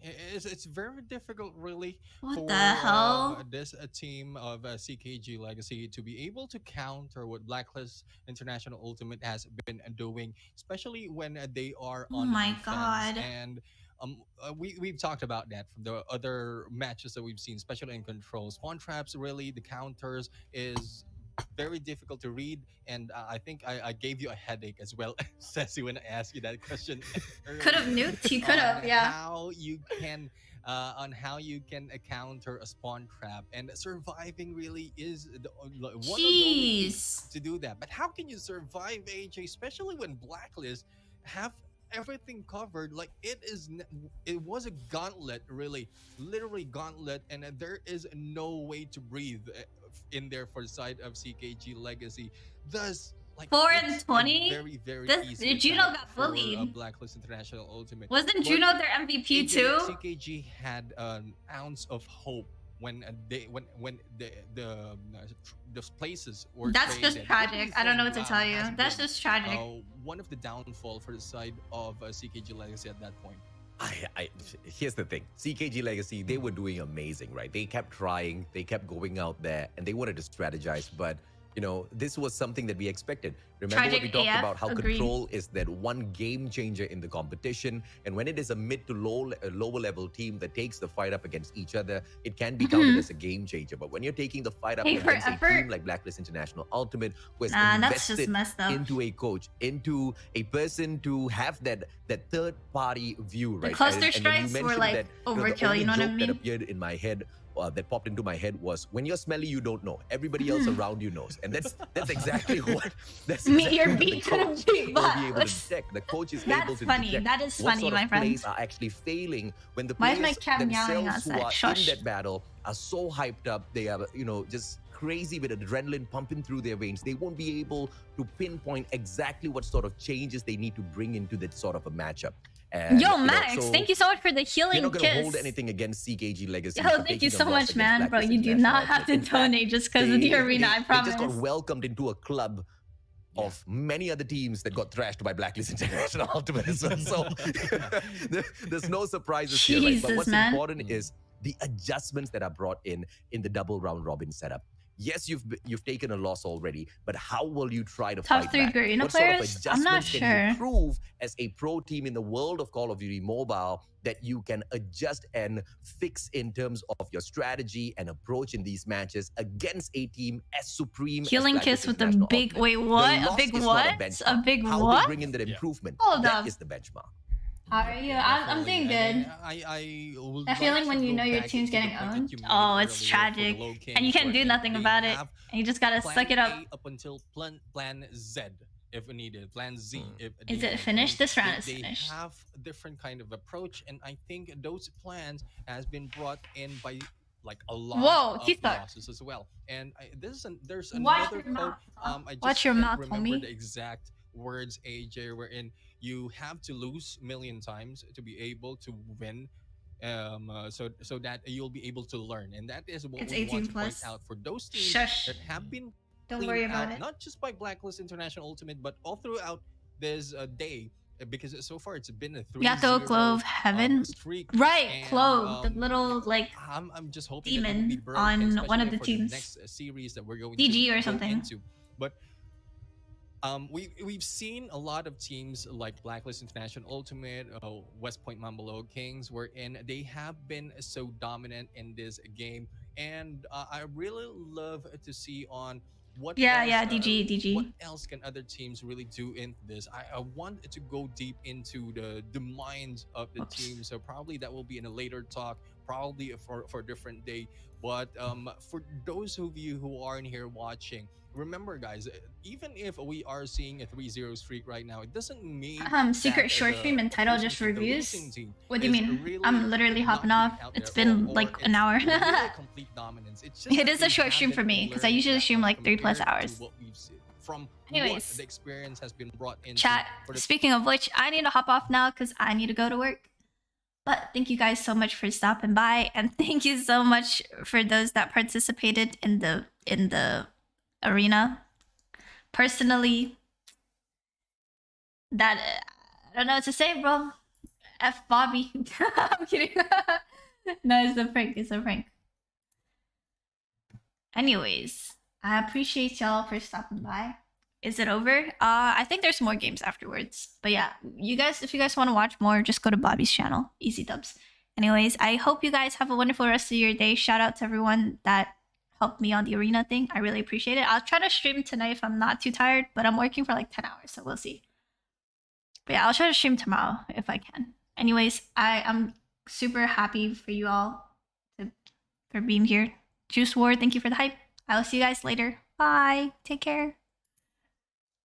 It's very difficult, really, for the hell? This team of CKG Legacy to be able to counter what Blacklist International Ultimate has been doing, especially when they are on defense. God. And we've talked about that from the other matches that we've seen, especially in Control. Spawn traps, really, the counters is very difficult to read, and I think I gave you a headache as well, Ceci, when I asked you that question. Could have nuked. You could have, yeah. How you can counter a spawn trap, and surviving really is one of the ways to do that. But how can you survive, AJ, especially when Blacklist have everything covered? Like, it was a gauntlet, really, literally gauntlet, and there is no way to breathe in there for the side of CKG Legacy. Thus, like, 4 and 20. Very, very easy. Juno got bullied. Blacklist International Ultimate. Wasn't Juno their MVP too? CKG had an ounce of hope when those places were. That's just tragic. I don't know what to tell you. That's just tragic. One of the downfall for the side of CKG Legacy at that point. Here's the thing. CKG Legacy, they were doing amazing, right? They kept trying, they kept going out there, and they wanted to strategize, but this was something that we expected. Remember what we talked about, how Control is that one game changer in the competition, and when it is a mid to lower level team that takes the fight up against each other, it can be counted as a game changer. But when you're taking the fight up against a team like Blacklist International Ultimate, who has invested into a coach, into a person to have that third party view, right? The cluster strikes were like overkill, you know what I mean? That appeared in my head, that popped into my head was, when you're smelly, you don't know. Everybody else around you knows, and that's exactly what. That's Meteor beat couldn't be able to detect. The coach is able to detect. That is what funny, sort of my friend. plays are actually failing when the players themselves who are in that battle are so hyped up. They are, just crazy with adrenaline pumping through their veins. They won't be able to pinpoint exactly what sort of changes they need to bring into that sort of a matchup. And, Yo, Max, thank you so much for the healing kiss. You're not going to hold anything against CKG Legacy. Yo, thank you so much, man. Bro, you do not have to donate just because of the arena, I promise. They just got welcomed into a club of many other teams that got thrashed by Blacklist International Ultimate as well. So there's no surprises here. Right? But what's important is the adjustments that are brought in the double round robin setup. Yes, you've taken a loss already, but how will you try to fight back? GARENA What sort of players? I'm not adjustments can you prove as a pro team in the world of Call of Duty Mobile that you can adjust and fix in terms of your strategy and approach in these matches against a team as supreme healing as kiss with a International big Ultimate? wait, what? A big what? A big How what? they bring in that improvement, Hold that up. is the benchmark. How are you? I'm doing good. I feel like when you know your team's getting owned, oh, it's tragic, and you can't do nothing about it. And you just gotta suck it up. Up until plan Z, if needed. Plan Z, if Is it finished? This round is finished. They have a different kind of approach, and I think those plans has been brought in by like a lot of losses as well. And there's another quote. I just Watch your mouth, remember homie. the exact words, AJ, wherein you have to lose million times to be able to win. So that you'll be able to learn, and that is what It's we want 18 to point plus. out for those teams Shush. that have been Don't cleaned worry about out, it. not just by Blacklist International Ultimate, but all throughout this day, because so far it's been a 3-0 Yato, Clove, Heaven. streak. Right, And Clove, the little like I'm just hoping that it will be demon broken, on one of especially the for teams. the next series that we're going DG to or go something. into. But we've seen a lot of teams like Blacklist International Ultimate, West Point Mambalo Kings, wherein they have been so dominant in this game, and I really love to see on what else, DG. what else can other teams really do in this. I want to go deep into the minds of the team, so probably that will be in a later talk, probably for a different day. But for those of you who aren't here watching, remember, guys, even if we are seeing a 3-0 streak right now, it doesn't mean secret short stream and title just reviews. What do you mean? Really I'm literally hopping off. It's been like an hour. Really complete dominance. It's just It is a short stream for me because I usually stream like 3+ hours. From Anyways, what the experience has been brought into. Chat. Speaking of which, I need to hop off now because I need to go to work. But thank you guys so much for stopping by, and thank you so much for those that participated in the arena. Personally, that I don't know what to say, bro. F Bobby. I'm kidding. No, it's a prank. It's a prank. Anyways, I appreciate y'all for stopping by. Is it over? I think there's more games afterwards. But yeah, you guys, if you guys want to watch more, just go to Bobby's channel. Easy dubs. Anyways, I hope you guys have a wonderful rest of your day. Shout out to everyone that helped me on the arena thing. I really appreciate it. I'll try to stream tonight if I'm not too tired, but I'm working for like 10 hours, so we'll see. But yeah, I'll try to stream tomorrow if I can. Anyways, I'm super happy for you all for being here. Juice War, thank you for the hype. I will see you guys later. Bye. Take care.